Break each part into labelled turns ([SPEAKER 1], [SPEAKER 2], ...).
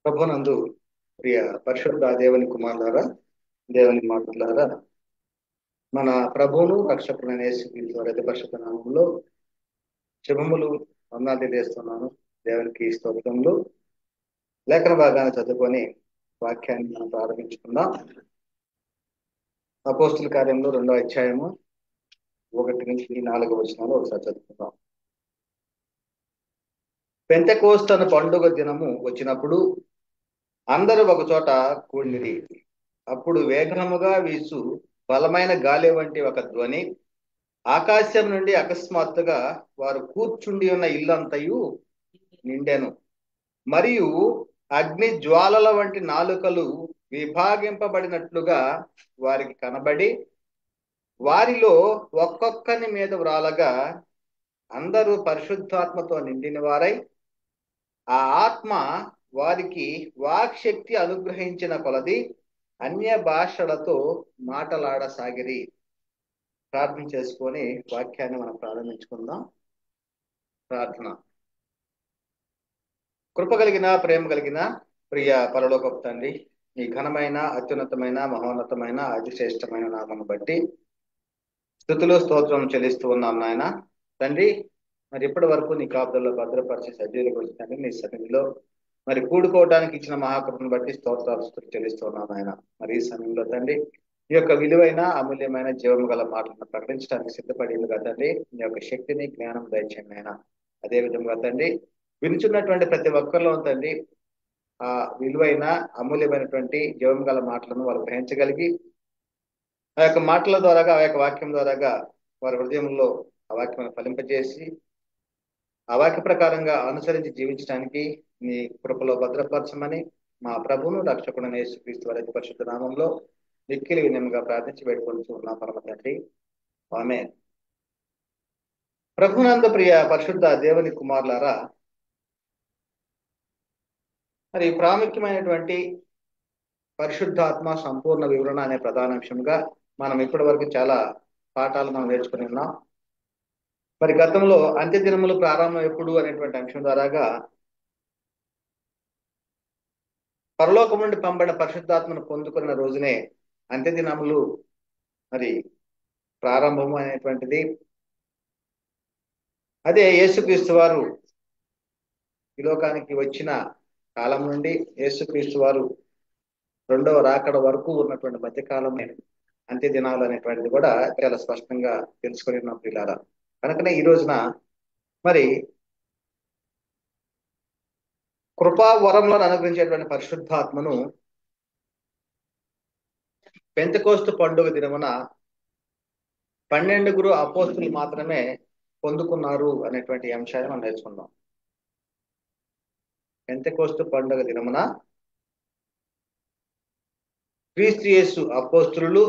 [SPEAKER 1] ప్రభునందు ప్రియ పరిశుద్ధ దేవుని కుమారులారా, దేవుని మాటలారా, మన ప్రభువును రక్షకుడైన యేసుక్రీస్తు వారి అతి పరిశుద్ధ నామములో శుభములు వందనాలు తెలియజేస్తున్నాను. దేవునికి స్తోత్రములు. లేఖన భాగాన్ని చదువుకొని వాక్యాన్ని మనం ప్రారంభించుకుందాం. అపోస్తుల కార్యంలో 2వ అధ్యాయము 1 నుంచి 4 వచనాలు ఒకసారి చదువుకుందాం. పెంతెకోస్తు పండుగ దినము వచ్చినప్పుడు అందరూ ఒక చోట కూడిరి. అప్పుడు వేగముగా వీచు బలమైన గాలి వంటి ఒక ధ్వని ఆకాశం నుండి అకస్మాత్తుగా వారు కూర్చుండి ఉన్న ఇల్లంతయు నిండెను. మరియు అగ్ని జ్వాలల వంటి నాలుకలు విభాగింపబడినట్లుగా వారికి కనబడి వారిలో ఒక్కొక్కని మీద వ్రాలగా అందరూ పరిశుద్ధాత్మతో నిండిన వారై ఆ ఆత్మ వారికి వాక్శక్తి అనుగ్రహించిన కొలది అన్య భాషలతో మాటలాడసాగిరి. ప్రార్థన చేసుకొని వాక్యాన్ని మనం ప్రారంభించుకుందాం. ప్రార్థన. కృప కలిగిన ప్రేమ కలిగిన ప్రియ పరలోకపు తండ్రి, ఈ ఘనమైన అత్యున్నతమైన మహోన్నతమైన అతిశ్రేష్టమైన నామను బట్టి స్తుతులు స్తోత్రం చెల్లిస్తూ ఉన్నాం నాయన తండ్రి. మరి ఇప్పటి వరకు నీ కాపుదల్లో భద్రపరిచి సజీవులకు వచ్చిన నీ సన్నిధిలో మరి కూడుకోవడానికి ఇచ్చిన మహాకృపను బట్టి స్తోత్రాలు చెల్లిస్తూ ఉన్నాం నాయన. మరి ఈ సమయంలో తండ్రి ఈ యొక్క విలువైన అమూల్యమైన జీవము గల మాటలను ప్రకటించడానికి సిద్ధపడింది తండ్రి. నీ యొక్క శక్తిని జ్ఞానం దయచేయండి నాయన. అదే విధంగా తండ్రి వినుచున్నటువంటి ప్రతి ఒక్కరిలో తండ్రి ఆ విలువైన అమూల్యమైనటువంటి జీవం గల మాటలను వారు గ్రహించగలిగి ఆ యొక్క మాటల ద్వారాగా ఆ యొక్క వాక్యం ద్వారాగా వారి హృదయంలో ఆ వాక్యం ఫలింపజేసి ఆ వాక్య ప్రకారంగా అనుసరించి జీవించడానికి నీ కృపలో భద్రపరచమని మా ప్రభువును రక్షకుడైన యేసుక్రీస్తు వారి అతి పరిశుద్ధ నామంలో మిక్కిలి వినయంగా ప్రార్థించి వేడుకొంటూ ఉన్నాం పరమ తండ్రి. ఆమేన్. ప్రభునందు ప్రియ పరిశుద్ధ దేవుని కుమారులారా, మరి ప్రాముఖ్యమైనటువంటి పరిశుద్ధాత్మ సంపూర్ణ వివరణ అనే ప్రధాన అంశంగా మనం ఇప్పటి వరకు చాలా పాఠాలు మనం నేర్చుకుని ఉన్నాం. మరి గతంలో అంత్య దినములు ప్రారంభం ఎప్పుడు అనేటువంటి అంశం ద్వారాగా పరలోకం నుండి పంపబడిన పరిశుద్ధాత్మను పొందుకున్న రోజునే అంత్య దినములు మరి ప్రారంభము అనేటువంటిది. అదే యేసుక్రీస్తు వారు ఈ లోకానికి వచ్చిన కాలం నుండి యేసుక్రీస్తు వారు రెండవ రాకడ వరకు ఉన్నటువంటి మధ్యకాలమే అంత్య దినాలు అనేటువంటిది కూడా చాలా స్పష్టంగా తెలుసుకొని ఉన్నాం పిల్లారా. కనుకనే ఈ రోజున మరి కృపా వరంలో అనుగ్రహించేటువంటి పరిశుద్ధాత్మను పెంతెకోస్తు పండుగ దినమున 12 అపోస్తులు మాత్రమే పొందుకున్నారు అనేటువంటి అంశాన్ని మనం నేర్చుకుందాం. పెంతెకోస్తు పండుగ దినమున క్రీస్తు యేసు అపోస్తులు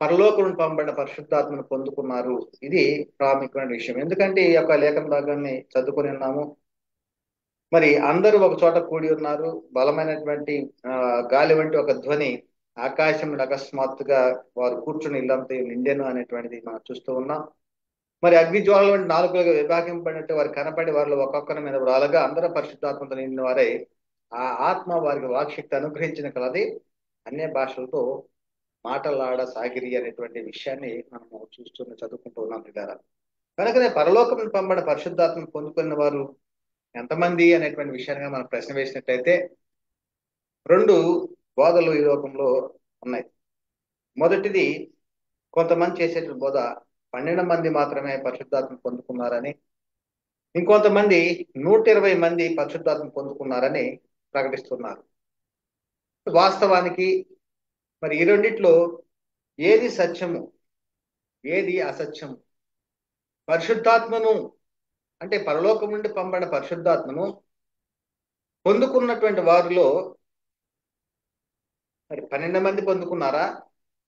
[SPEAKER 1] పరలోకం పంపబడిన పరిశుద్ధాత్మను పొందుకున్నారు. ఇది ప్రాముఖ్యమైన విషయం. ఎందుకంటే ఈ యొక్క లేఖన భాగాన్ని చదువుకొని ఉన్నాము. మరి అందరూ ఒక చోట కూడి ఉన్నారు. బలమైనటువంటి గాలి వంటి ఒక ధ్వని ఆకాశం అకస్మాత్తుగా వారు కూర్చుని ఇల్లంతా నిండెను అనేటువంటిది మనం చూస్తూ ఉన్నాం. మరి అగ్ని జ్వాలల వంటి నాలుగులుగా విభాగింపడినట్టు వారు కనపడి వారిలో ఒక్కొక్కరి మీద రాలగా అందరూ పరిశుద్ధాత్మతో నిండిన వారై ఆ ఆత్మ వారికి వాక్శక్తి అనుగ్రహించిన కలది అన్య భాషలతో మాటలాడసాగిరి అనేటువంటి విషయాన్ని మనము చదువుకుంటూ ఉన్నాం పిల్లారా. కనుకనే పరలోకం పంపబడిన పరిశుద్ధాత్మను పొందుకున్న వారు ఎంతమంది అనేటువంటి విషయాన్ని మనం ప్రశ్న వేసినట్టయితే 2 బోధలు ఈ లోకంలో ఉన్నాయి. మొదటిది, కొంతమంది చేసేటువంటి బోధ 12 మంది మాత్రమే పరిశుద్ధాత్మ పొందుకున్నారని, ఇంకొంతమంది 120 మంది పరిశుద్ధాత్మ పొందుకున్నారని ప్రకటిస్తున్నారు. వాస్తవానికి మరి ఈ రెండిట్లో ఏది సత్యము, ఏది అసత్యము? పరిశుద్ధాత్మను అంటే పరలోకం నుండి పంపబడిన పరిశుద్ధాత్మను పొందుకున్నటువంటి వారిలో మరి 12 మంది పొందుకున్నారా,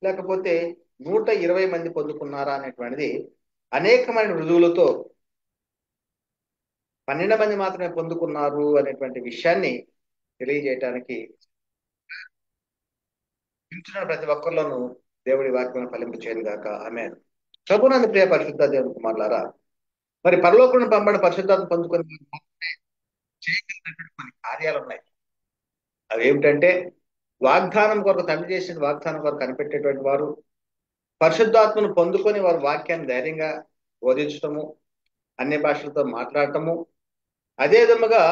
[SPEAKER 1] లేకపోతే 120 మంది పొందుకున్నారా అనేటువంటిది అనేకమైన రుజువులతో 12 మంది మాత్రమే పొందుకున్నారు అనేటువంటి విషయాన్ని తెలియజేయటానికి వింటున్న ప్రతి ఒక్కరిలోనూ దేవుడి వాక్యం ఫలింపు చేయను గాక. ఆమేన్. ప్రభునందు ప్రియ పరిశుద్ధ దేవుని కుమారులారా, మరి పరలోకంలో పంపబడిన పరిశుద్ధాత్మ పొందుకొని చేయగలిగినటువంటి కొన్ని కార్యాలు ఉన్నాయి. అవి ఏమిటంటే వాగ్దానం కొరకు, తండ్రి చేసిన వాగ్దానం కొరకు కనిపెట్టేటువంటి వారు, పరిశుద్ధాత్మను పొందుకొని వారు వాక్యాన్ని ధైర్యంగా బోధించటము, అన్ని భాషలతో మాట్లాడటము, అదే విధముగా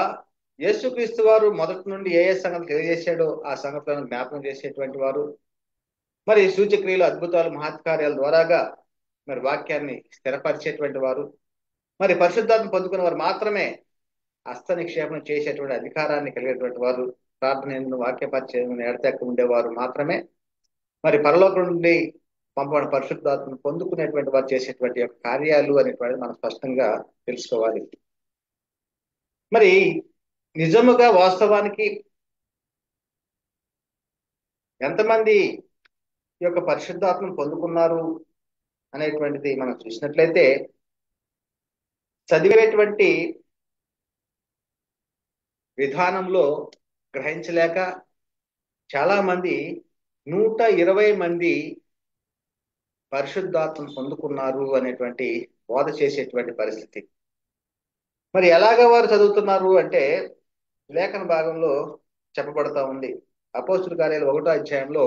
[SPEAKER 1] యేసుక్రీస్తు వారు మొదటి నుండి ఏ ఏ సంగతులు తెలియజేశాడో ఆ సంగతులను జ్ఞాపకం చేసేటువంటి వారు, మరి సూచక్రియలు, అద్భుతాలు, మహత్కార్యాల ద్వారాగా మరి వాక్యాన్ని స్థిరపరిచేటువంటి వారు, మరి పరిశుద్ధాత్మ పొందుకున్న వారు మాత్రమే హస్త నిక్షేపం చేసేటువంటి అధికారాన్ని కలిగేటువంటి వారు, ప్రార్థన, వాక్య పరిచయం ఎడతెక్క ఉండేవారు మాత్రమే మరి పరలోకం నుండి పంపబడిన పరిశుద్ధాత్మను పొందుకునేటువంటి వారు చేసేటువంటి యొక్క కార్యాలు అనేటువంటి మనం స్పష్టంగా తెలుసుకోవాలి. మరి నిజముగా వాస్తవానికి ఎంతమంది ఈ యొక్క పరిశుద్ధాత్మను పొందుకున్నారు అనేటువంటిది మనం చూసినట్లయితే, చదివేటువంటి విధానంలో గ్రహించలేక చాలా మంది 120 మంది పరిశుద్ధాత్మను పొందుకున్నారు అనేటువంటి బోధ చేసేటువంటి పరిస్థితి. మరి ఎలాగ వారు చదువుతున్నారు అంటే లేఖన భాగంలో చెప్పబడతా ఉంది. అపోస్తుల కార్యాలు 1వ అధ్యాయంలో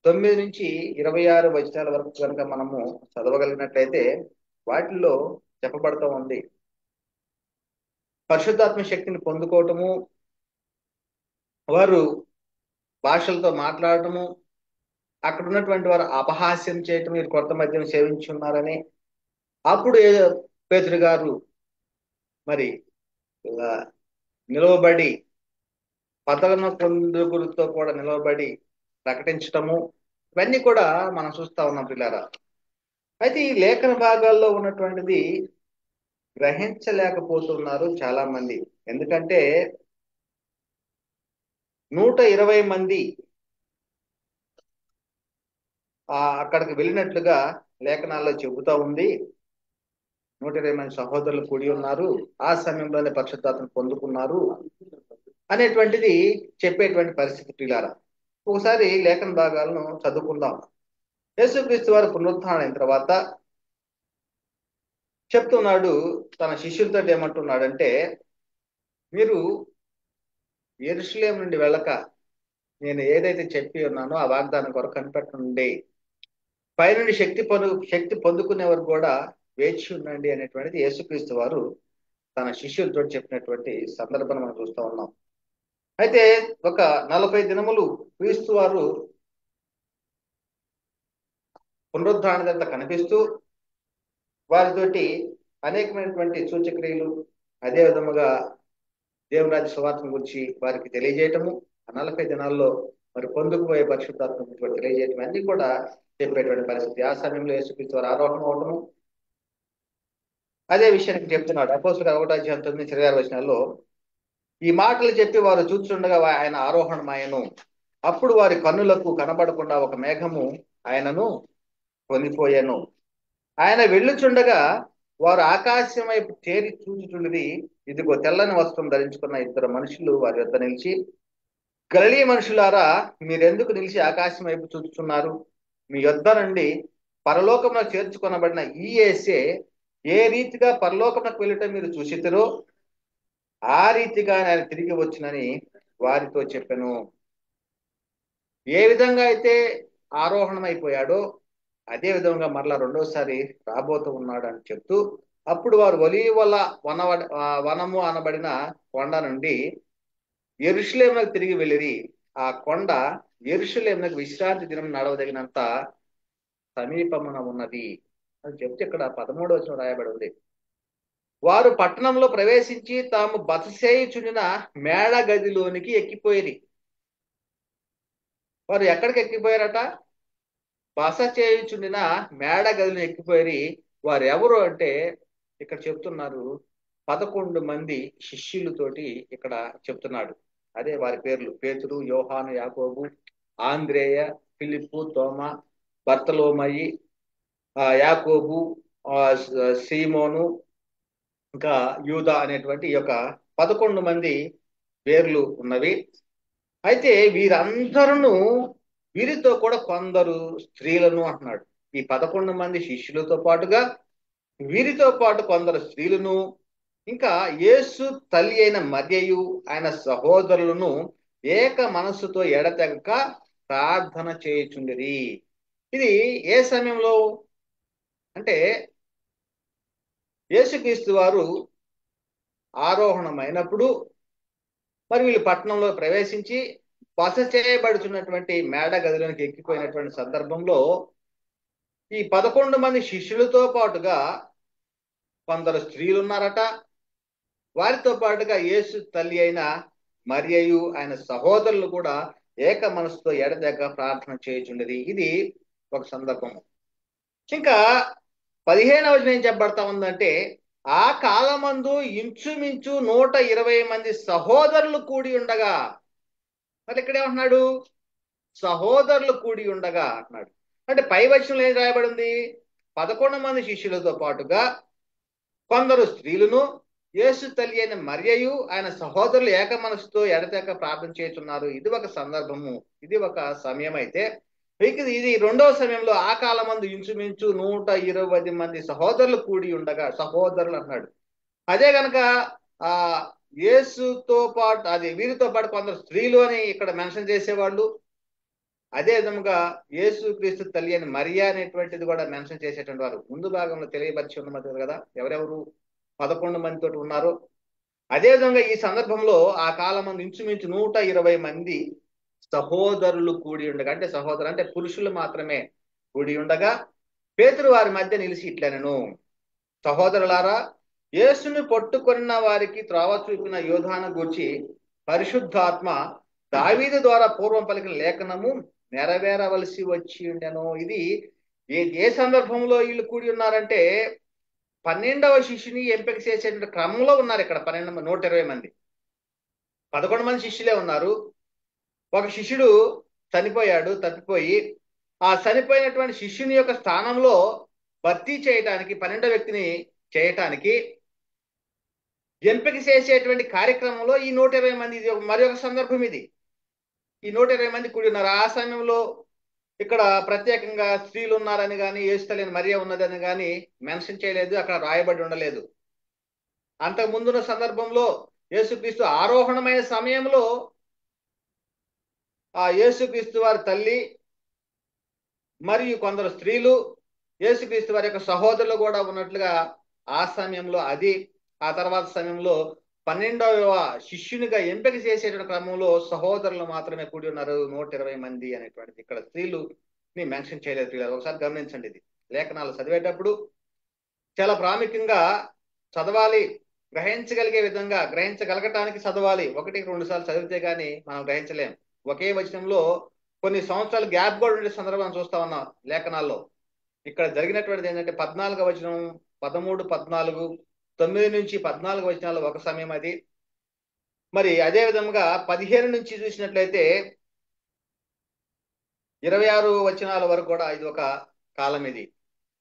[SPEAKER 1] 9 నుంచి 26 వచనాల వరకు కనుక మనము చదవగలిగినట్లయితే వాటిల్లో చెప్పబడతా ఉంది, పరిశుద్ధాత్మ శక్తిని పొందుకోవటము, వారు భాషలతో మాట్లాడటము, అక్కడ ఉన్నటువంటి వారు అపహాస్యం చేయటం, వీరు కొత్త మద్యం సేవించున్నారని. అప్పుడు పేతురు గారు మరి నిలవబడి పతన పొందుగురితో కూడా నిలవబడి ప్రకటించటము, ఇవన్నీ కూడా మనం చూస్తా ఉన్నాం పిల్లారా. అయితే ఈ లేఖన భాగాల్లో ఉన్నటువంటిది గ్రహించలేకపోతున్నారు చాలా మంది. ఎందుకంటే 120 మంది అక్కడికి వెళ్ళినట్లుగా లేఖనాల్లో చెబుతా ఉంది. 120 మంది సహోదరులు కూడి ఉన్నారు, ఆ సమయంలోనే పరిశుద్ధాత్మను పొందుకున్నారు అనేటువంటిది చెప్పేటువంటి పరిస్థితి పిల్లారా. ఒకసారి లేఖన భాగాలను చదువుకుందాం. యేసుక్రీస్తు వారు పునరుత్థానం అయిన తర్వాత చెప్తున్నాడు తన శిష్యులతో, ఏమంటున్నాడంటే, మీరు యెరూషలేము నుండి వెళ్ళక నేను ఏదైతే చెప్పి ఉన్నానో ఆ వాగ్దానం కొరకు కనిపెట్టండి, పైనుండి శక్తి పొందుకునే వరకు కూడా వేచి ఉండండి అనేటువంటిది యేసుక్రీస్తు వారు తన శిష్యులతో చెప్పినటువంటి సందర్భాన్ని మనం చూస్తూ ఉన్నాం. అయితే ఒక 40 దినములు క్రీస్తు వారు పునరుద్ధానంతా కనిపిస్తూ వారితోటి అనేకమైనటువంటి సూచక్రియలు, అదే విధముగా దేవుని రాజ్య సువార్తను గురించి వారికి తెలియజేయటము, ఆ 40 దినాల్లో మరి పొందుకుపోయే పరిశుద్ధాత్మ గురించి తెలియజేయటం అన్ని కూడా చెప్పేటువంటి పరిస్థితి. ఆ సమయంలో యేసుక్రీస్తు వారు ఆరోహణం అవటము, అదే విషయానికి చెప్తున్నాడు. అపోస్తలుల 1వ అధ్యాయం 9-26 వచనాల్లో, ఈ మాటలు చెప్పి వారు చూస్తుండగా ఆయన ఆరోహణమాయను, అప్పుడు వారి కన్నులకు కనబడకుండా ఒక మేఘము ఆయనను కొనిపోయాను. ఆయన వెళ్ళుచుండగా వారు ఆకాశం వైపు చేరి చూచుచుండది, ఇదిగో తెల్లని వస్త్రం ధరించుకున్న 2 మనుషులు వారి వద్ద నిలిచి, గలిలీ మనుషులారా, మీరెందుకు నిలిచి ఆకాశం వైపు చూస్తున్నారు? మీ యొద్ద నుండి పరలోకంలో చేర్చుకొనబడిన ఈ యేసే ఏ రీతిగా పరలోకమునకు వెళ్ళటం మీరు చూసితిరో ఆ రీతిగా ఆయన తిరిగి వచ్చినని వారితో చెప్పాను. ఏ విధంగా అయితే ఆరోహణం అయిపోయాడో అదే విధంగా మరలా రెండోసారి రాబోతూ ఉన్నాడు అని చెప్తూ, అప్పుడు వారు ఒలీవల వనము అనబడిన కొండ నుండి యెరూషలేమునకు తిరిగి వెళ్ళిరి. ఆ కొండ యెరూషలేమునకు విశ్రాంతి దినం నడవదగినంత సమీపమున ఉన్నది అని చెప్తే ఇక్కడ 13వ వచనం రాయబడి ఉంది. వారు పట్టణంలో ప్రవేశించి తాము బస చేయుచుండిన మేడ గదిలోనికి ఎక్కిపోయిరి. వారు ఎక్కడికి ఎక్కిపోయారట? బస చేయుచుండిన మేడ గదిలో ఎక్కిపోయి. వారు ఎవరు అంటే ఇక్కడ చెప్తున్నారు, 11 మంది శిష్యులతోటి ఇక్కడ చెప్తున్నాడు. అదే వారి పేర్లు: పేతురు, యోహాను, యాకోబు, ఆంద్రేయ, ఫిలిప్పు, తోమా, బర్తలోమయి, యాకోబు, సీమోను, ఇంకా యూదా అనేటువంటి ఈ యొక్క 11 మంది పేర్లు ఉన్నవి. అయితే వీరందరూ, వీరితో కూడా కొందరు స్త్రీలను అంటున్నాడు. ఈ 11 మంది శిష్యులతో పాటుగా వీరితో పాటు కొందరు స్త్రీలను ఇంకా యేసు తల్లి అయిన మరియయు ఆయన సహోదరులను ఏక మనస్సుతో ఎడతెగక ప్రార్థన చేయుచుండిరి. ఇది ఏ సమయంలో అంటే యేసుక్రీస్తు వారు ఆరోహణమైనప్పుడు మరి వీళ్ళు పట్టణంలో ప్రవేశించి బస చేయబడుతున్నటువంటి మేడ గదిలోనికి ఎక్కిపోయినటువంటి సందర్భంలో ఈ 11 మంది శిష్యులతో పాటుగా కొందరు స్త్రీలు ఉన్నారట. వారితో పాటుగా యేసు తల్లి అయిన మరియయు ఆయన సహోదరులు కూడా ఏక మనసుతో ఎడతెగక ప్రార్థన చేయుచుండేది. ఇది ఒక సందర్భము. ఇంకా 15వ వచనం ఏం చెప్పబడతా ఉందంటే, ఆ కాలమందు ఇంచుమించు 120 మంది సహోదరులు కూడి ఉండగా, మరి ఇక్కడ ఏమంటున్నాడు? సహోదరులు కూడి ఉండగా అంటున్నాడు. అంటే పై వచనంలో ఏం రాయబడింది? 11 మంది శిష్యులతో పాటుగా కొందరు స్త్రీలను యేసు తల్లి అయిన మరియయు ఆయన సహోదరులు ఏక మనసుతో ఎడతెగక ప్రార్థన చేస్తున్నారు. ఇది ఒక సందర్భము, ఇది ఒక సమయం. అయితే ఇది రెండవ సమయంలో ఆ కాలమందు ఇంచుమించు 120 మంది సహోదరులు కూడి ఉండగా, సహోదరులు అన్నాడు. అదే గనక ఆ యేసుతో పాటు అది వీరితో పాటు కొందరు స్త్రీలు అని ఇక్కడ మెన్షన్ చేసేవాళ్ళు, అదే విధముగా యేసు క్రీస్తు తల్లి అని మరియా అనేటువంటిది కూడా మెన్షన్ చేసేటువంటి వారు ముందు భాగంలో తెలియపరిచి ఉన్నది కదా, ఎవరెవరు 11 మంది తోటి ఉన్నారు. అదేవిధంగా ఈ సందర్భంలో ఆ కాలం మంది ఇంచుమించు 120 మంది సహోదరులు కూడి ఉండగా, అంటే సహోదరు అంటే పురుషులు మాత్రమే కూడి ఉండగా, పేతురు వారి మధ్య నిలిచి ఇట్లనెను, సహోదరులారా, యేసుని పట్టుకొన్న వారికి త్రోవ చూపిన యోధాను గూర్చి పరిశుద్ధాత్మ దావీదు ద్వారా పూర్వం పలికిన లేఖనము నెరవేరవలసి వచ్చి ఉండెను. ఇది ఏ సందర్భంలో వీళ్ళు కూడి ఉన్నారంటే 12వ శిష్యుని ఎంపిక చేసేటువంటి క్రమంలో ఉన్నారు. ఇక్కడ 120 మంది, 11 మంది శిష్యులే ఉన్నారు. ఒక శిష్యుడు చనిపోయాడు, తప్పిపోయి ఆ చనిపోయినటువంటి శిష్యుని యొక్క స్థానంలో భర్తీ చేయటానికి 12వ వ్యక్తిని చేయటానికి ఎంపిక చేసేటువంటి కార్యక్రమంలో ఈ 120 మంది, ఇది మరి ఒక సందర్భం. ఇది ఈ 120 మంది కూడి ఉన్నారు. ఆ సమయంలో ఇక్కడ ప్రత్యేకంగా స్త్రీలు ఉన్నారని కానీ యేసుతల్లి మరియ ఉన్నదని కానీ మెన్షన్ చేయలేదు, అక్కడ రాయబడి ఉండలేదు. అంతకు ముందున్న సందర్భంలో యేసుక్రీస్తు ఆరోహణమైన సమయంలో ఆ యేసుక్రీస్తు వారి తల్లి మరియు కొందరు స్త్రీలు యేసుక్రీస్తు వారి యొక్క సహోదరులు కూడా ఉన్నట్లుగా ఆ సమయంలో, అది ఆ తర్వాత సమయంలో 12వ శిష్యునిగా ఎంపిక చేసేటువంటి క్రమంలో సహోదరులు మాత్రమే కూడి ఉన్నారు 120 మంది అనేటువంటిది. ఇక్కడ స్త్రీలు మెన్షన్ చేయలేదు. పిల్లలు ఒకసారి గమనించండి. ఇది లేఖనాలు చదివేటప్పుడు చాలా ప్రాముఖ్యంగా చదవాలి, గ్రహించగలిగే విధంగా, గ్రహించగలగటానికి చదవాలి. 1-2 సార్లు చదివితే గానీ మనం గ్రహించలేం. ఒకే వచనంలో కొన్ని సంవత్సరాలు గ్యాప్ కూడా ఉండే సందర్భం చూస్తా ఉన్నాం లేఖనాల్లో. ఇక్కడ జరిగినటువంటిది ఏంటంటే 14వ వచనం, 13, 14, 9 నుంచి 14 వచనాలు ఒక సమయం అది. మరి అదే విధంగా 15 నుంచి చూసినట్లయితే 26 వచనాల వరకు కూడా ఇది ఒక కాలం. ఇది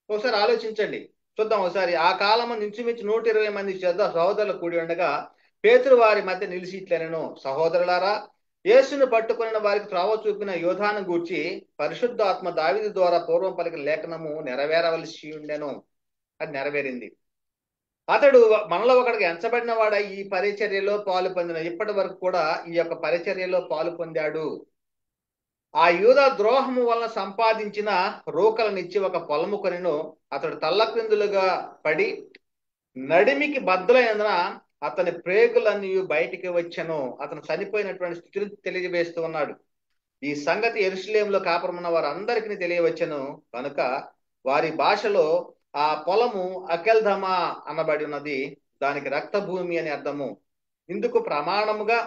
[SPEAKER 1] ఒకసారి ఆలోచించండి, చూద్దాం ఒకసారి. ఆ కాలం ఇంచుమించు 120 మంది సహోదరులు కూడి ఉండగా పేతురు వారి మధ్య నిలిచి ఇట్లనెను, సహోదరులారా, యేసును పట్టుకున్న వారికి త్రోవ చూపిన యోధాను గూర్చి పరిశుద్ధాత్మ దావీదు ద్వారా పూర్వం పలికిన లేఖనము నెరవేరవలసి ఉండెను. అది నెరవేరింది. అతడు మనలో ఒకడికి ఎంచబడిన వాడ ఈ పరిచర్యలో పాలు పొందిన, ఇప్పటి వరకు కూడా ఈ యొక్క పరిచర్యలో పాలు పొందాడు. ఆ యూదా ద్రోహము వలన సంపాదించిన రూకలనిచ్చి ఒక పొలము కొనెను. అతడు తల్లక్రిందులుగా పడి నడిమికి బద్దలైనందున అతని ప్రేగులన్నీ బయటికి వచ్చెను. అతను చనిపోయినటువంటి స్థితిని తెలియజేస్తూ ఉన్నాడు. ఈ సంగతి యెరూషలేములో కాపురమున్న వారందరికీ తెలియవచ్చెను కనుక వారి భాషలో ఆ పొలము అకెల్దమా అనబడి ఉన్నది. దానికి రక్తభూమి అని అర్థము. ఇందుకు ప్రమాణముగా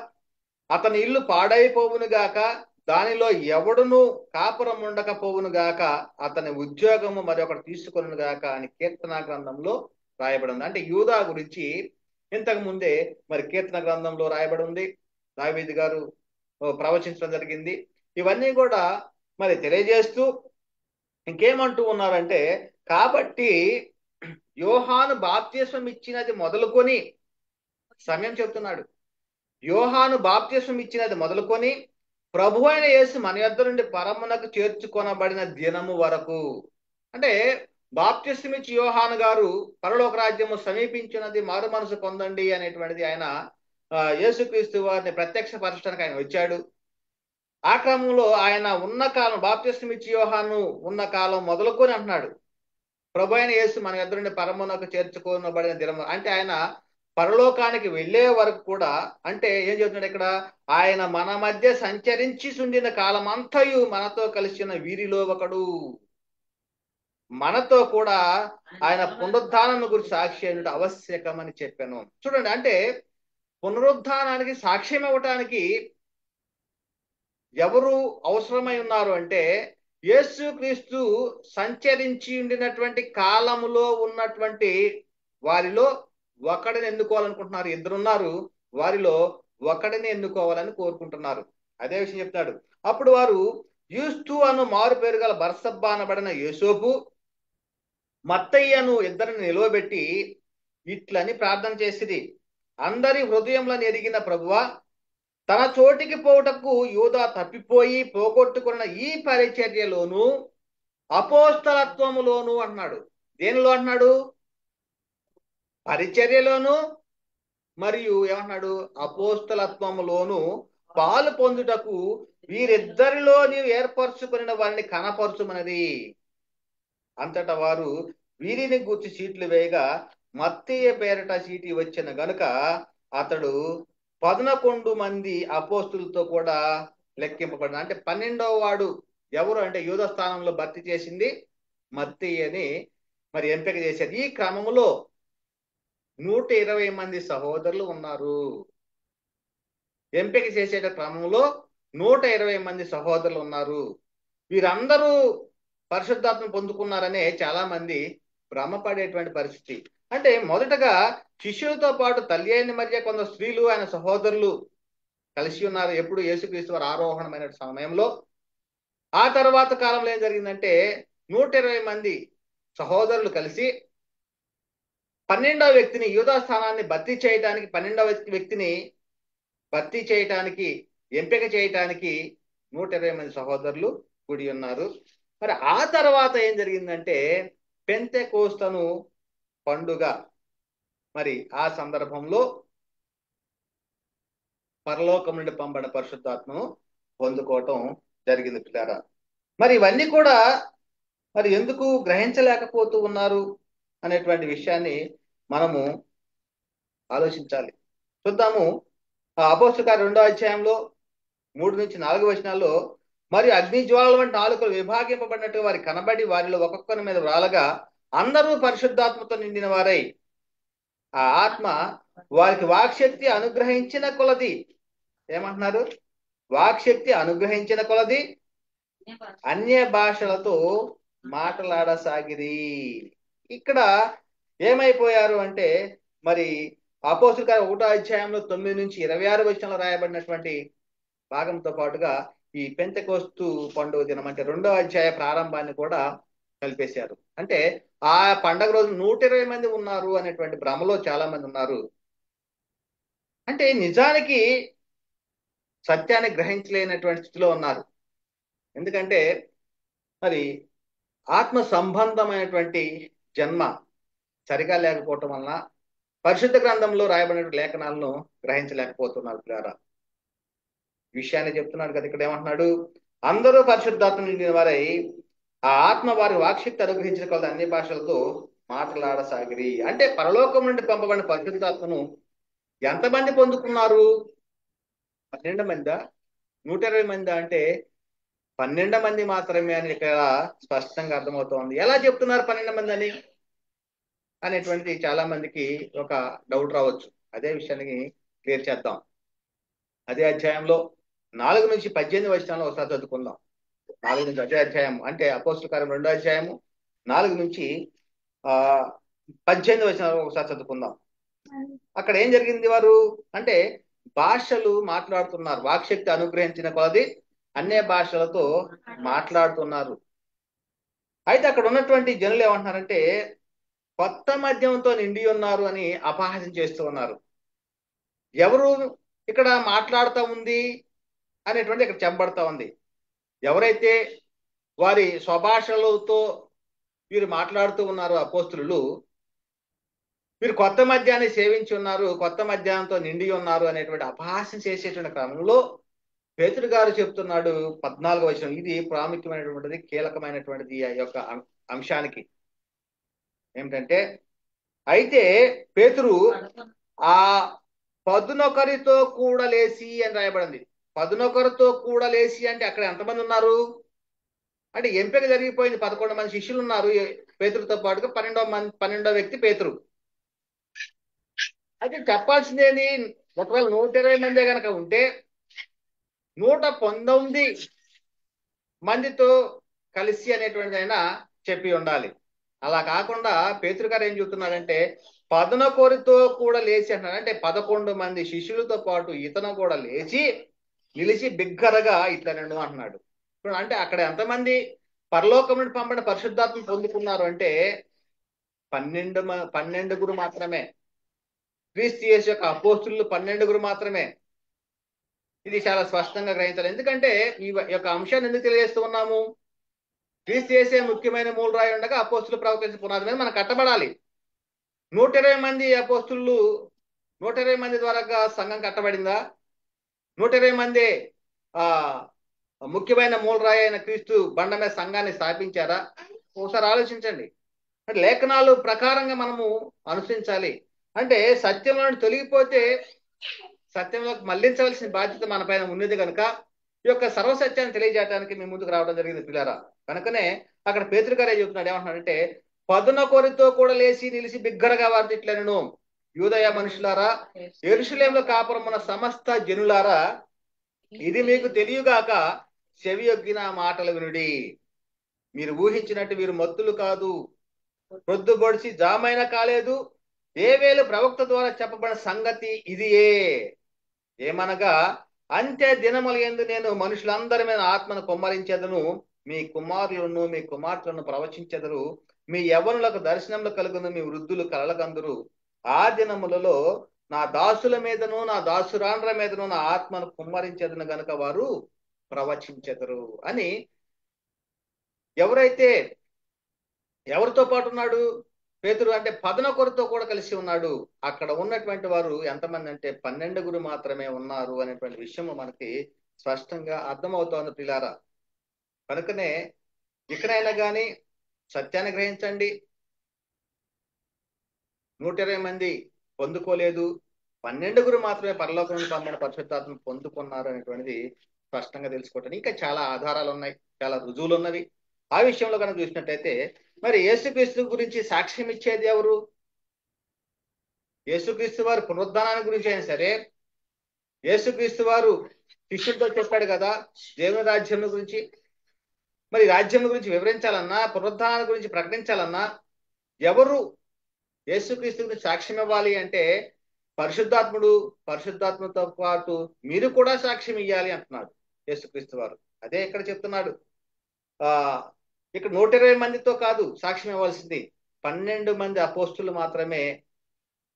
[SPEAKER 1] అతని ఇల్లు పాడైపోవును గాక, దానిలో ఎవడును కాపురం ఉండకపోవును గాక, అతని ఉద్యోగము మరొకటి తీసుకొను గాక అని కీర్తన గ్రంథంలో రాయబడి ఉంది. అంటే యూదా గురించి ఇంతకు ముందే మరి కీర్తన గ్రంథంలో రాయబడి ఉంది. దావీదు గారు ప్రవచించడం జరిగింది. ఇవన్నీ కూడా మరి తెలియజేస్తూ ఇంకేమంటూ ఉన్నారంటే, కాబట్టి యోహాను బాప్తిస్మం ఇచ్చినది మొదలుకొని, సమయం చెప్తున్నాడు, యోహాను బాప్తిస్మం ఇచ్చినది మొదలుకొని ప్రభు అయిన యేసు మన యొద్ద నుండి పరమునకు చేర్చుకొనబడిన దినము వరకు. అంటే బాప్తిస్మిచ్చి యోహాను గారు పరలోక రాజ్యము సమీపించినది, మారు మనసు పొందండి అనేటువంటిది ఆయన యేసుక్రీస్తు వారిని ప్రత్యక్షపరచడానికి ఆయన వచ్చాడు. ఆ క్రమంలో ఆయన ఉన్న కాలం, బాప్తిస్మిచ్చి యోహాను ఉన్న కాలం మొదలుకొని అంటున్నాడు, ప్రభు అయిన యేసు మన ఎదురుండి పరమునకు చేర్చుకోనబడిన దినము అంటే ఆయన పరలోకానికి వెళ్ళే వరకు కూడా, అంటే ఏం చెబుతున్నాడు ఇక్కడ, ఆయన మన మధ్య సంచరించి సుండిన కాలమంతయు మనతో కలిసిన వీరిలో ఒకడు, మనతో కూడా ఆయన పునరుద్ధానం గురించి సాక్షి అయినట్టు ఆవశ్యకమని చెప్పాను. చూడండి, అంటే పునరుద్ధానానికి సాక్ష్యం ఇవ్వటానికి ఎవరు అవసరమై ఉన్నారు అంటే, యేసుక్రీస్తు సంచరించి ఉండినటువంటి కాలములో ఉన్నటువంటి వారిలో ఒకడిని ఎన్నుకోవాలనుకుంటున్నారు. ఇద్దరున్నారు, వారిలో ఒకడిని ఎన్నుకోవాలని కోరుకుంటున్నారు. అదే విషయం చెప్తాడు. అప్పుడు వారు యూస్తు అను మారు పేరు గల బర్సబ్బా అనబడిన యేసోపు, మత్తయ్యను ఇద్దరిని నిలువబెట్టి ఇట్లని ప్రార్థన చేసిరి, అందరి హృదయంలో ఎరిగిన ప్రభువా, తన చోటికి పోవుటకు యూదా తప్పిపోయి పోగొట్టుకున్న ఈ పరిచర్యలోను అపోస్తలత్వములోను అన్నాడు. దేనిలో అన్నాడు? పరిచర్యలోను, మరియు ఏమన్నాడు? అపోస్తలత్వములోను పాలు పొందుటకు వీరిద్దరిలో నీవు ఏర్పరచుకున్న వారిని కనపరచుమన్నది. అంతటా వారు వీరిని గూర్చి చీట్లు వేయగా మత్తయ్య పేరట చీటి వచ్చిన గనుక అతడు 11 మంది అపోస్తులతో కూడా లెక్కింపబడిన. అంటే 12వ వాడు ఎవరు అంటే యూదా స్థానంలో భర్తీ చేసింది మత్తయ్యని మరి ఎంపిక చేశారు. ఈ క్రమంలో 120 మంది సహోదరులు ఉన్నారు. ఎంపిక చేసే క్రమంలో 120 మంది సహోదరులు ఉన్నారు. వీరందరూ పరిశుద్ధాత్మ పొందుకున్నారనే చాలా మంది భ్రమపడేటువంటి పరిస్థితి. అంటే మొదటగా శిష్యులతో పాటు తల్లి అయిన మధ్య కొందరు స్త్రీలు, ఆయన సహోదరులు కలిసి ఉన్నారు ఎప్పుడు యేసుక్రీస్తు వారు ఆరోహణమైన సమయంలో. ఆ తర్వాత కాలంలో ఏం జరిగిందంటే 120 మంది సహోదరులు కలిసి 12వ వ్యక్తిని, యూదా స్థానాన్ని భర్తీ చేయడానికి, 12వ వ్యక్తిని భర్తీ చేయటానికి, ఎంపిక చేయటానికి 120 మంది సహోదరులు కూడి ఉన్నారు. మరి ఆ తర్వాత ఏం జరిగిందంటే పెంతెకోస్తను పండుగ, మరి ఆ సందర్భంలో పరలోకం నుండి పంపబడిన పరిశుద్ధాత్మను పొందుకోవటం జరిగింది పిల్లారా. మరి ఇవన్నీ కూడా మరి ఎందుకు గ్రహించలేకపోతూ ఉన్నారు అనేటువంటి విషయాన్ని మనము ఆలోచించాలి. చూద్దాము. అపోస్తలుల కార్యం 2వ అధ్యాయంలో 3-4 వచనాల్లో, మరియు అగ్ని జ్వాలల వంటి నాలుకలు విభాగింపబడినట్టు వారి కనబడి వారిలో ఒక్కొక్కరి మీద వ్రాలగా అందరూ పరిశుద్ధాత్మతో నిండిన వారై ఆ ఆత్మ వారికి వాక్శక్తి అనుగ్రహించిన కొలది, ఏమంటున్నారు? వాక్శక్తి అనుగ్రహించిన కొలది అన్య భాషలతో మాట్లాడసాగిరి. ఇక్కడ ఏమైపోయారు అంటే, మరి అపోస్తలుల కార్యం 1వ అధ్యాయంలో 9-26 వచనంలో రాయబడినటువంటి భాగంతో పాటుగా ఈ పెంతెకోస్తు పండుగ దినం అంటే 2వ అధ్యాయ ప్రారంభాన్ని కూడా కలిపేశారు. అంటే ఆ పండగ రోజు 120 మంది ఉన్నారు అనేటువంటి భ్రమలో చాలా మంది ఉన్నారు. అంటే నిజానికి సత్యాన్ని గ్రహించలేనటువంటి స్థితిలో ఉన్నారు. ఎందుకంటే మరి ఆత్మ సంబంధమైనటువంటి జన్మ సరిగా లేకపోవటం వలన పరిశుద్ధ గ్రంథంలో రాయబడిన లేఖనాలను గ్రహించలేకపోతున్నారు ద్వారా. విషయాన్ని చెప్తున్నాడు కదా. ఇక్కడ ఏమంటున్నాడు? అందరూ పరిశుద్ధాత్మ నిండిన వారై ఆ ఆత్మ వారి వాక్శక్తి అనుగ్రహించిన కొలది అన్ని భాషలతో మాట్లాడసాగిరి. అంటే పరలోకం నుండి పంపబడిన పరిశుద్ధాత్మను ఎంతమంది పొందుకున్నారు? 12 మందా, 120 మందా అంటే 12 మంది మాత్రమే అని ఇక్కడ స్పష్టంగా అర్థమవుతోంది. ఎలా చెప్తున్నారు 12 మంది అని అనేటువంటిది చాలా మందికి ఒక డౌట్ రావచ్చు. అదే విషయాన్ని క్లియర్ చేద్దాం. అదే అధ్యాయంలో 4-18 వచనాలు ఒకసారి చదువుకుందాం. 4 నుంచి అదే అధ్యాయం అంటే అపోస్తలుల కార్యం 2వ అధ్యాయము 4-18 వచనాలు ఒకసారి చదువుకుందాం. అక్కడ ఏం జరిగింది? వారు అంటే భాషలు మాట్లాడుతున్నారు, వాక్శక్తి అనుగ్రహించిన కొలది అన్య భాషలతో మాట్లాడుతున్నారు. అయితే అక్కడ ఉన్నటువంటి జనులు ఏమంటున్నారంటే కొత్త మద్యంతో నిండి ఉన్నారు అని అపహాస్యం చేస్తూ ఉన్నారు. ఎవరు ఇక్కడ మాట్లాడుతూ ఉంది అనేటువంటి ఇక్కడ చెప్పబడతా ఉంది. ఎవరైతే వారి స్వభాషలతో వీరు మాట్లాడుతూ ఉన్నారు అపోస్తులు, వీరు కొత్త మద్యాన్ని సేవించి ఉన్నారు, కొత్త మద్యానంతో నిండి ఉన్నారు అనేటువంటి అపహాస్యం చేసేటువంటి క్రమంలో పేతురు గారు చెప్తున్నాడు 14వ వచనం, ఇది ప్రాముఖ్యమైనటువంటిది, కీలకమైనటువంటిది ఆ యొక్క అంశానికి. ఏమిటంటే, అయితే పేతురు ఆ పదునొకరితో కూడా లేచి అని రాయబడింది. పదునొకరితో కూడా లేచి అంటే అక్కడ ఎంతమంది ఉన్నారు అంటే ఎంపిక జరిగిపోయింది. 11 మంది శిష్యులు ఉన్నారు పేతురుతో పాటుగా. 12వ వ్యక్తి పేతురు. అయితే చెప్పాల్సిందేది, ఒకవేళ 120 మందే కనుక ఉంటే 119 మందితో కలిసి అనేటువంటిది అయినా చెప్పి ఉండాలి. అలా కాకుండా పేతురు గారు ఏం చెబుతున్నాడంటే 11 కూడా లేచి అంటున్నాడు. అంటే 11 మంది శిష్యులతో పాటు ఇతను కూడా లేచి నిలిచి బిగ్గరగా ఇట్లా రెండు అంటున్నాడు. అంటే అక్కడ ఎంతమంది పరలోకం నుండి పంపిన పరిశుద్ధాత్మ పొందుకున్నారు అంటే 12 మాత్రమే. క్రీస్తు యేసు యొక్క అపోస్తులు 12 మాత్రమే. ఇది చాలా స్పష్టంగా గ్రహించాలి. ఎందుకంటే ఈ యొక్క అంశాన్ని ఎందుకు తెలియజేస్తూ ఉన్నాము? క్రీస్తు యేసే ముఖ్యమైన మూలరాయి ఉండగా అపోస్తులు ప్రవచించిన పునాది మీద మనం కట్టబడాలి. 120 మంది అపోస్తులు, 120 మంది ద్వారా సంఘం కట్టబడిందా? 120 మంది ఆ ముఖ్యమైన మూలరాయి అయిన క్రీస్తు బండ మీద సంఘాన్ని స్థాపించారా? ఒకసారి ఆలోచించండి. అంటే లేఖనాలు ప్రకారంగా మనము అనుసరించాలి. అంటే సత్యంలో తొలగిపోతే సత్యంలోకి మళ్లించవలసిన బాధ్యత మన పైన ఉన్నది కనుక ఈ యొక్క సర్వసత్యాన్ని తెలియజేయడానికి మీ ముందుకు రావడం జరిగింది పిల్లరా. కనుకనే అక్కడ పేతురు గారే చెబుతున్నాడు, ఏమంటున్నాడంటే 11 కూడా లేచి నిలిచి బిగ్గరగా వారి తిట్లను, యూదయ మనుషులారా, యెరూషలేములో కాపురమున్న సమస్త జనులారా, ఇది మీకు తెలియగాక చెవి యొగ్గిన మాటలు వినుడి. మీరు ఊహించినట్టు వీరు మత్తులు కాదు, ప్రొద్దుబొడిచి జామైన కాలేదు. ఏ వేళ ప్రవక్త ద్వారా చెప్పబడిన సంగతి ఇదియే, ఏమనగా అంత్య దినముల యందు నేను మనుషులందరి మీద ఆత్మను కుమ్మరించెదను. మీ కుమారులను మీ కుమార్తెలను ప్రవచించెదరు. మీ యవ్వనులకు దర్శనములు కలుగును, మీ వృద్ధులు కలలకందురు. ఆ దినములలో నా దాసుల మీదను నా దాసురాండ్ర మీదను నా ఆత్మను కుమ్మరించెదను గనుక వారు ప్రవచించెదరు అని. ఎవరితో పాటు ఉన్నాడు పేతురు అంటే 11 కూడా కలిసి ఉన్నాడు. అక్కడ ఉన్నటువంటి వారు ఎంతమంది అంటే 12 మాత్రమే ఉన్నారు అనేటువంటి విషయం మనకి స్పష్టంగా అర్థమవుతోంది పిల్లారా. కనుకనే ఇక్కడైనా కానీ సత్యాన్ని గ్రహించండి. 120 మంది పొందుకోలేదు, 12 మాత్రమే పరలోకం నుండి పంపిన పరిశుద్ధాత్మ పొందుకున్నారు అనేటువంటిది స్పష్టంగా తెలుసుకోవటం. ఇంకా చాలా ఆధారాలు ఉన్నాయి, చాలా రుజువులు ఉన్నవి. ఆ విషయంలో కనుక చూసినట్టయితే మరి యేసుక్రీస్తు గురించి సాక్ష్యం ఇచ్చేది ఎవరు? యేసుక్రీస్తు వారు పునరుద్ధానాన్ని గురించి అయినా సరే, యేసుక్రీస్తు వారు శిష్యులతో చెప్పాడు కదా దేవుని రాజ్యం గురించి. మరి రాజ్యం గురించి వివరించాలన్నా, పునరుద్ధానాన్ని గురించి ప్రకటించాలన్నా ఎవరు యేసుక్రీస్తు గురించి సాక్ష్యం ఇవ్వాలి అంటే పరిశుద్ధాత్మతో పాటు మీరు కూడా సాక్ష్యం ఇవ్వాలి అంటున్నాడు యేసుక్రీస్తు వారు. అదే ఇక్కడ చెప్తున్నాడు. ఆ ఇక్కడ 120 మందితో కాదు సాక్ష్యం ఇవ్వాల్సింది, 12 మంది అపోస్తులు మాత్రమే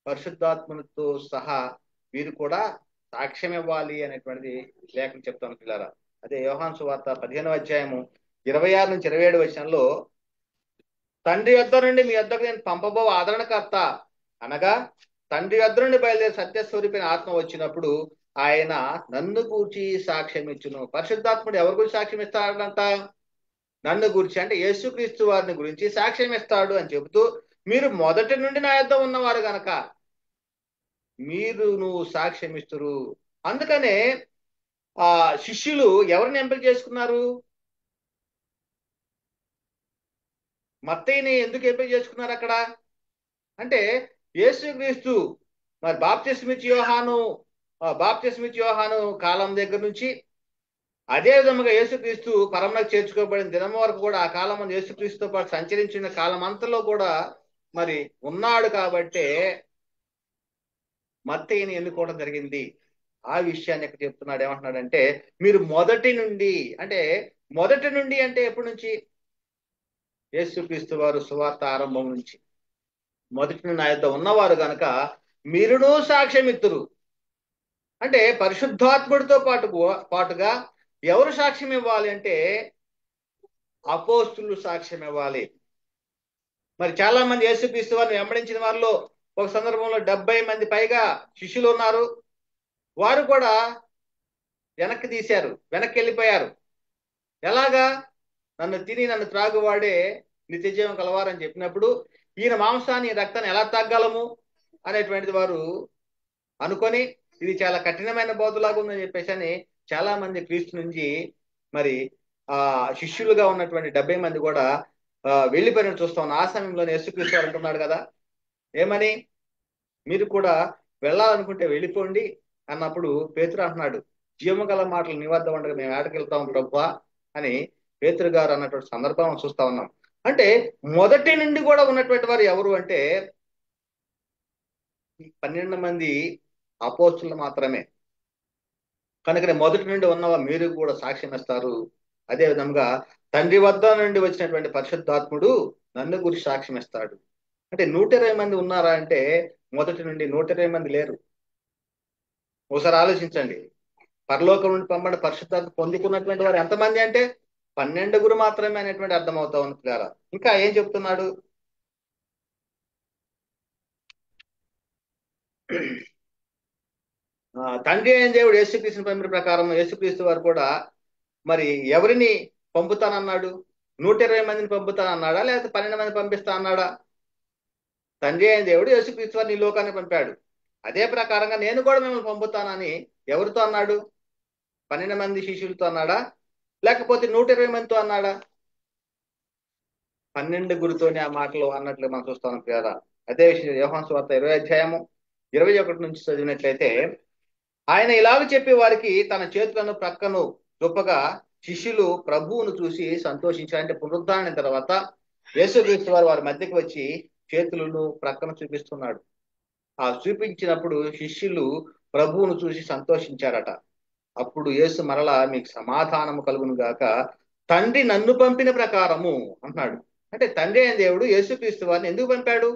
[SPEAKER 1] పరిశుద్ధాత్మతో సహా వీరు కూడా సాక్ష్యం ఇవ్వాలి అనేటువంటిది లేఖనం చెప్తాను పిల్లారా. అదే యోహాను సువార్త 15వ అధ్యాయము 26 నుంచి 27 వచనంలో, తండ్రి యొద్ద నుండి మీ యొద్దకు నేను పంపబో ఆదరణకర్త అనగా తండ్రి యొద్ద నుండి బయలుదేరి సత్యస్వరూపిన ఆత్మ వచ్చినప్పుడు ఆయన నన్ను గూర్చి సాక్ష్యం ఇచ్చును. పరిశుద్ధాత్ముడు ఎవరి గురించి సాక్ష్యం ఇస్తాడంట? నన్ను గురించి అంటే యేసుక్రీస్తు వారిని గురించి సాక్ష్యం ఇస్తాడు అని చెబుతూ, మీరు మొదటి నుండి నా యొద్ద ఉన్నవారు గనక నువ్వు సాక్ష్యం ఇస్తురు. అందుకనే ఆ శిష్యులు ఎవరిని ఎంపిక చేసుకున్నారు? మత్తయిని ఎందుకు ఎంపిక చేసుకున్నారు అక్కడ అంటే యేసుక్రీస్తు మరి బాప్తిస్మిచ్చి యోహాను కాలం దగ్గర నుంచి అదే విధముగా యేసుక్రీస్తు పరమునకు చేర్చుకోబడిన దినం వరకు కూడా ఆ కాలం మంది యేసుక్రీస్తుతో పాటు సంచరించిన కాలం అంతలో కూడా మరి ఉన్నాడు కాబట్టే మత్తయిని ఎన్నుకోవడం జరిగింది. ఆ విషయాన్ని ఇక్కడ చెప్తున్నాడు. ఏమంటున్నాడంటే మీరు మొదటి నుండి అంటే ఎప్పటి నుంచి? యేసుక్రీస్తు వారు సువార్త ఆరంభం నుంచి మొదటి నుండి నా యొద్ద ఉన్నవారు గనక మీరును సాక్ష్యం ఇత్తురు. అంటే పరిశుద్ధాత్ముడితో పాటుగా ఎవరు సాక్ష్యం ఇవ్వాలి అంటే అపోస్తులు సాక్ష్యం ఇవ్వాలి. మరి చాలా మంది యేసుక్రీస్తు వారిని వెంబడించిన వారిలో ఒక సందర్భంలో 70 మంది పైగా శిష్యులు ఉన్నారు. వారు కూడా వెనక్కి తీశారు, వెనక్కి వెళ్ళిపోయారు. ఎలాగా? నన్ను తిని నన్ను త్రాగువాడే నిత్య జీవం కలవారని చెప్పినప్పుడు ఈయన మాంసాన్ని రక్తాన్ని ఎలా తాగలము అనేటువంటిది వారు అనుకొని, ఇది చాలా కఠినమైన బోధలాగా ఉందని చెప్పేసి అని చాలా మంది క్రీస్తు నుంచి మరి ఆ శిష్యులుగా ఉన్నటువంటి 70 మంది కూడా వెళ్ళిపోయినట్టు చూస్తా ఉన్నాం. ఆ సమయంలో యేసుక్రీస్తు వారు అంటున్నాడు కదా, ఏమని? మీరు కూడా వెళ్ళాలనుకుంటే వెళ్ళిపోండి అన్నప్పుడు పేతురు అంటున్నాడు, జీవము గల మాటలు నీ వద్ద ఉండగా మేము ఏడకి వెళ్తాం ప్రభువా అని పేతురు గారు అన్నటువంటి సందర్భం చూస్తా ఉన్నాం. అంటే మొదటి నుండి కూడా ఉన్నటువంటి వారు ఎవరు అంటే ఈ 12 మంది అపోస్తులు మాత్రమే. కనుకనే మొదటి నుండి ఉన్నవా మీరు కూడా సాక్ష్యం ఇస్తారు. అదే విధంగా తండ్రి వద్ద నుండి వచ్చినటువంటి పరిశుద్ధాత్ముడు నన్ను గురించి సాక్ష్యం ఇస్తాడు. అంటే 120 మంది ఉన్నారా అంటే మొదటి నుండి 120 మంది లేరు. ఒకసారి ఆలోచించండి. పరలోకం నుండి పంపబడిన పరిశుద్ధాత్మ పొందుకున్నటువంటి వారు ఎంతమంది అంటే 12 మాత్రమే అనేటువంటి అర్థం అవుతా ఉంది పిల్లారా. ఇంకా ఏం చెప్తున్నాడు? తండ్రి అయిన దేవుడు యేసుక్రీస్తు పంపిన ప్రకారం యేసుక్రీస్తు వారు కూడా మరి ఎవరిని పంపుతానన్నాడు? 120 మందిని పంపుతానన్నాడా, లేకపోతే 12 మంది పంపిస్తా అన్నాడా? తండ్రి అయిన దేవుడు యేసుక్రీస్తు వారిని ఈ లోకానికి పంపాడు. అదే ప్రకారంగా నేను కూడా మిమ్మల్ని పంపుతానని ఎవరితో అన్నాడు? 12 మంది శిష్యులతో అన్నాడా, లేకపోతే 120 మందితో అన్నాడా? 12 ఆ మాటలు అన్నట్లు మనం చూస్తాం కదా. అదే విషయం యోహాను సువార్త 20 అధ్యాయము 21 నుంచి చదివినట్లయితే, ఆయన ఇలాగ చెప్పి వారికి తన చేతులను ప్రక్కను చొప్పగా శిష్యులు ప్రభువును చూసి సంతోషించారు. అంటే పునరుద్ధారణ తర్వాత యేసుక్రీస్తు వారు వారి మధ్యకి వచ్చి చేతులను ప్రక్కన చూపిస్తున్నాడు. ఆ చూపించినప్పుడు శిష్యులు ప్రభువును చూసి సంతోషించారట. అప్పుడు యేసు మరలా మీకు సమాధానము కలుగును గాక, తండ్రి నన్ను పంపిన ప్రకారము అంటున్నాడు. అంటే తండ్రి అయిన దేవుడు యేసుక్రీస్తు వారిని ఎందుకు పంపాడు?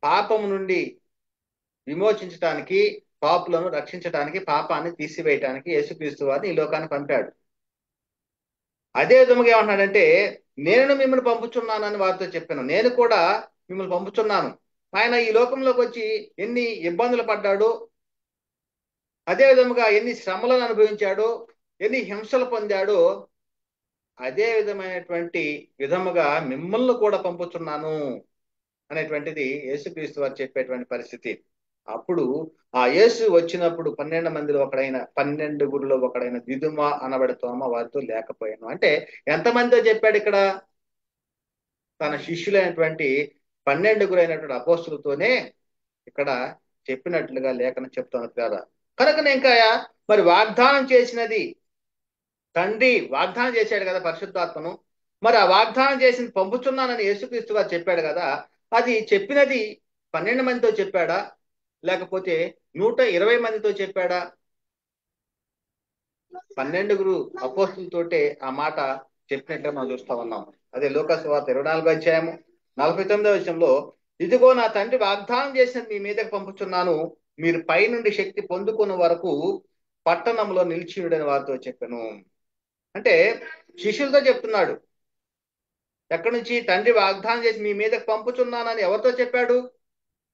[SPEAKER 1] పాపము నుండి విమోచించడానికి, పాపులను రక్షించడానికి, పాపాన్ని తీసివేయటానికి యేసుక్రీస్తు వారిని ఈ లోకానికి పంపాడు. అదే విధముగా ఏమంటున్నాడంటే, నేను మిమ్మల్ని పంపుచున్నానని వారితో చెప్పాను. నేను కూడా మిమ్మల్ని పంపుచున్నాను. ఆయన ఈ లోకంలోకి వచ్చి ఎన్ని ఇబ్బందులు పడ్డాడో, అదే విధముగా ఎన్ని శ్రమలను అనుభవించాడో, ఎన్ని హింసలు పొందాడో, అదే విధముగా మిమ్మల్ని కూడా పంపుచున్నాను అనేటువంటిది యేసుక్రీస్తు వారు చెప్పేటువంటి పరిస్థితి. అప్పుడు ఆ యేసు వచ్చినప్పుడు 12 మందిలో ఒకడైన 12 ఒకడైన దిదుమ అనబడే తోమ వారితో లేకపోయాను. అంటే ఎంతమందితో చెప్పాడు ఇక్కడ? తన శిష్యులైనటువంటి 12 అపోస్తులతోనే ఇక్కడ చెప్పినట్లుగా లేఖనం చెప్తున్నది కదా. కనుక ఇంకా మరి వాగ్దానం చేసినది తండ్రి వాగ్దానం చేశాడు కదా పరిశుద్ధాత్మను. మరి ఆ వాగ్దానం చేసింది పంపుచున్నానని యేసుక్రీస్తు గారు చెప్పాడు కదా. అది చెప్పినది 12 మందితో చెప్పాడా, లేకపోతే 120 మందితో చెప్పాడా? 12 అపోస్తులతోటే ఆ మాట చెప్పినట్లుగా మనం చూస్తా ఉన్నాం. అదే లూకా సువార్త 24 అధ్యాయము 49వ వచనంలో, ఇదిగో నా తండ్రి వాగ్దానం చేసినది మీ మీదకి పంపుచున్నాను, మీరు పై నుండి శక్తి పొందుకున్న వరకు పట్టణంలో నిలిచియుడని వారితో చెప్పాను. అంటే శిష్యులతో చెప్తున్నాడు. ఎక్కడి నుంచి? తండ్రి వాగ్దానం చేసి మీ మీదకి పంపుచున్నానని ఎవరితో చెప్పాడు?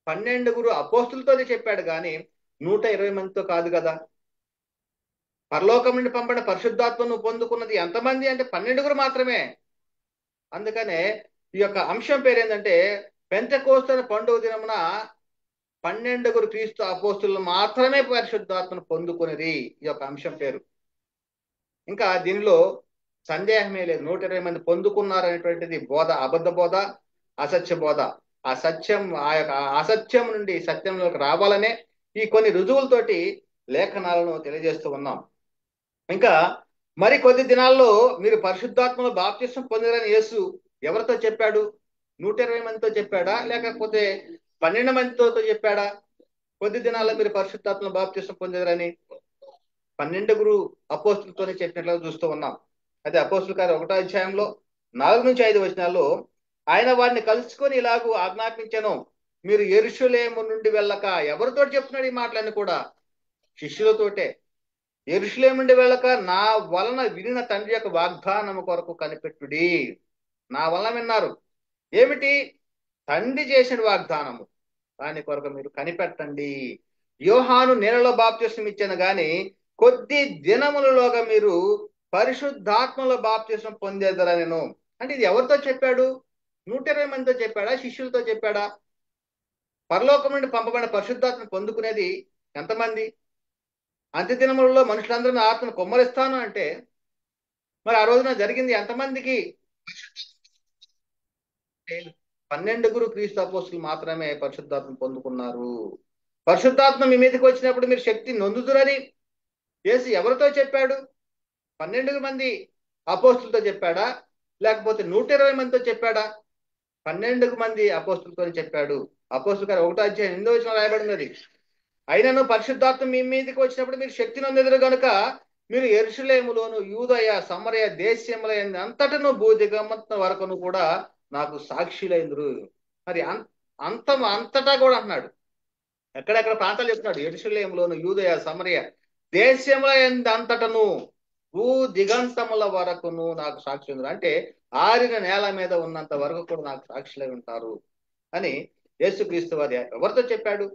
[SPEAKER 1] 12 అపోస్తులతోనే చెప్పాడు, కానీ 120 మందితో కాదు కదా. పరలోకం నుండి పంపడిన పరిశుద్ధాత్మను పొందుకున్నది ఎంతమంది అంటే 12 మాత్రమే. అందుకనే ఈ యొక్క అంశం పేరు ఏంటంటే, పెంతెకోస్తు పండుగ దినమున 12 క్రీస్తు అపోస్తులు మాత్రమే పరిశుద్ధాత్మను పొందుకునేది ఈ యొక్క అంశం పేరు. ఇంకా దీనిలో సందేహమే లేదు. 120 మంది పొందుకున్నారు అనేటువంటిది బోధ, అబద్ధ బోధ, అసత్య బోధ. ఆ సత్యం, ఆ యొక్క అసత్యం నుండి సత్యంలోకి రావాలనే ఈ కొన్ని రుజువులతోటి లేఖనాలను తెలియజేస్తూ ఉన్నాం. ఇంకా మరి కొద్ది దినాల్లో మీరు పరిశుద్ధాత్మలో బాప్తిస్మం పొందిరని యేసు ఎవరితో చెప్పాడు? 120 మందితో చెప్పాడా, లేకపోతే 12 మందితో చెప్పాడా? కొద్ది దినాల్లో మీరు పరిశుద్ధాత్మలో బాప్తిస్మం పొందిరని 12 అపోస్తులతోనే చెప్పినట్లుగా చూస్తూ ఉన్నాం. అదే అపోస్తుల కార్యం 1వ అధ్యాయంలో 4 నుంచి 5 వచనాల్లో ఆయన వారిని కలుసుకొని ఇలాగూ ఆజ్ఞాపించను, మీరు యెరూషలేము నుండి వెళ్ళక. ఎవరితో చెప్తున్నాడు ఈ మాటలన్నీ కూడా? శిష్యులతోటే. యెరూషలేము నుండి వెళ్ళక నా వలన వినిన తండ్రి యొక్క వాగ్దానము కొరకు కనిపెట్టుడి. నా వలన విన్నారు. ఏమిటి? తండ్రి చేసిన వాగ్దానము. దాని కొరకు మీరు కనిపెట్టండి. యోహాను నీళ్ళలో బాప్తిస్మం ఇచ్చాను గాని కొద్ది దినములలోగా మీరు పరిశుద్ధాత్మలో బాప్తిస్మం పొందేదరనెను. అంటే ఇది ఎవరితో చెప్పాడు? 120 మందితో చెప్పాడా? శిష్యులతో చెప్పాడా? పరలోకం నుండి పంపబడిన పరిశుద్ధాత్మను పొందుకునేది ఎంతమంది? అంత్య దినములలో మనుషులందరూ నా ఆత్మను కుమ్మరిస్తాను అంటే మరి ఆ రోజున జరిగింది ఎంతమందికి? 12 క్రీస్తు అపోస్తులు మాత్రమే పరిశుద్ధాత్మ పొందుకున్నారు. పరిశుద్ధాత్మ మీ మీదకి వచ్చినప్పుడు మీరు శక్తి నొందుదురని యేసు ఎవరితో చెప్పాడు? 12 మంది అపోస్తులతో చెప్పాడా? లేకపోతే 120 మందితో చెప్పాడా? 12 మంది అపోస్తులతో చెప్పాడు. అపోస్తుల గారు 1వ అధ్యాయం 8వ వచనం రాయబడినది. అయినను పరిశుద్ధాత్మ మీ మీదకి వచ్చినప్పుడు మీరు శక్తి నొందెదరు గనుక మీరు యెరూషలేములోను యూదయ సమరయ దేశముల అంతటను భూదిగమంత వరకును కూడా నాకు సాక్షులైందురు. మరి అంతటా కూడా అంటున్నాడు. ఎక్కడెక్కడ ప్రాంతాలు చెప్తున్నాడు? యెరూషలేములోను యూదయ సమరయ దేశముల అంతటను భూ దిగంతముల వరకును నాకు సాక్షులు. అంటే ఆరిన నేల మీద ఉన్నంత వరకు కూడా నాకు సాక్షులై ఉంటారు అని యేసుక్రీస్తు వారి ఎవరితో చెప్పాడు?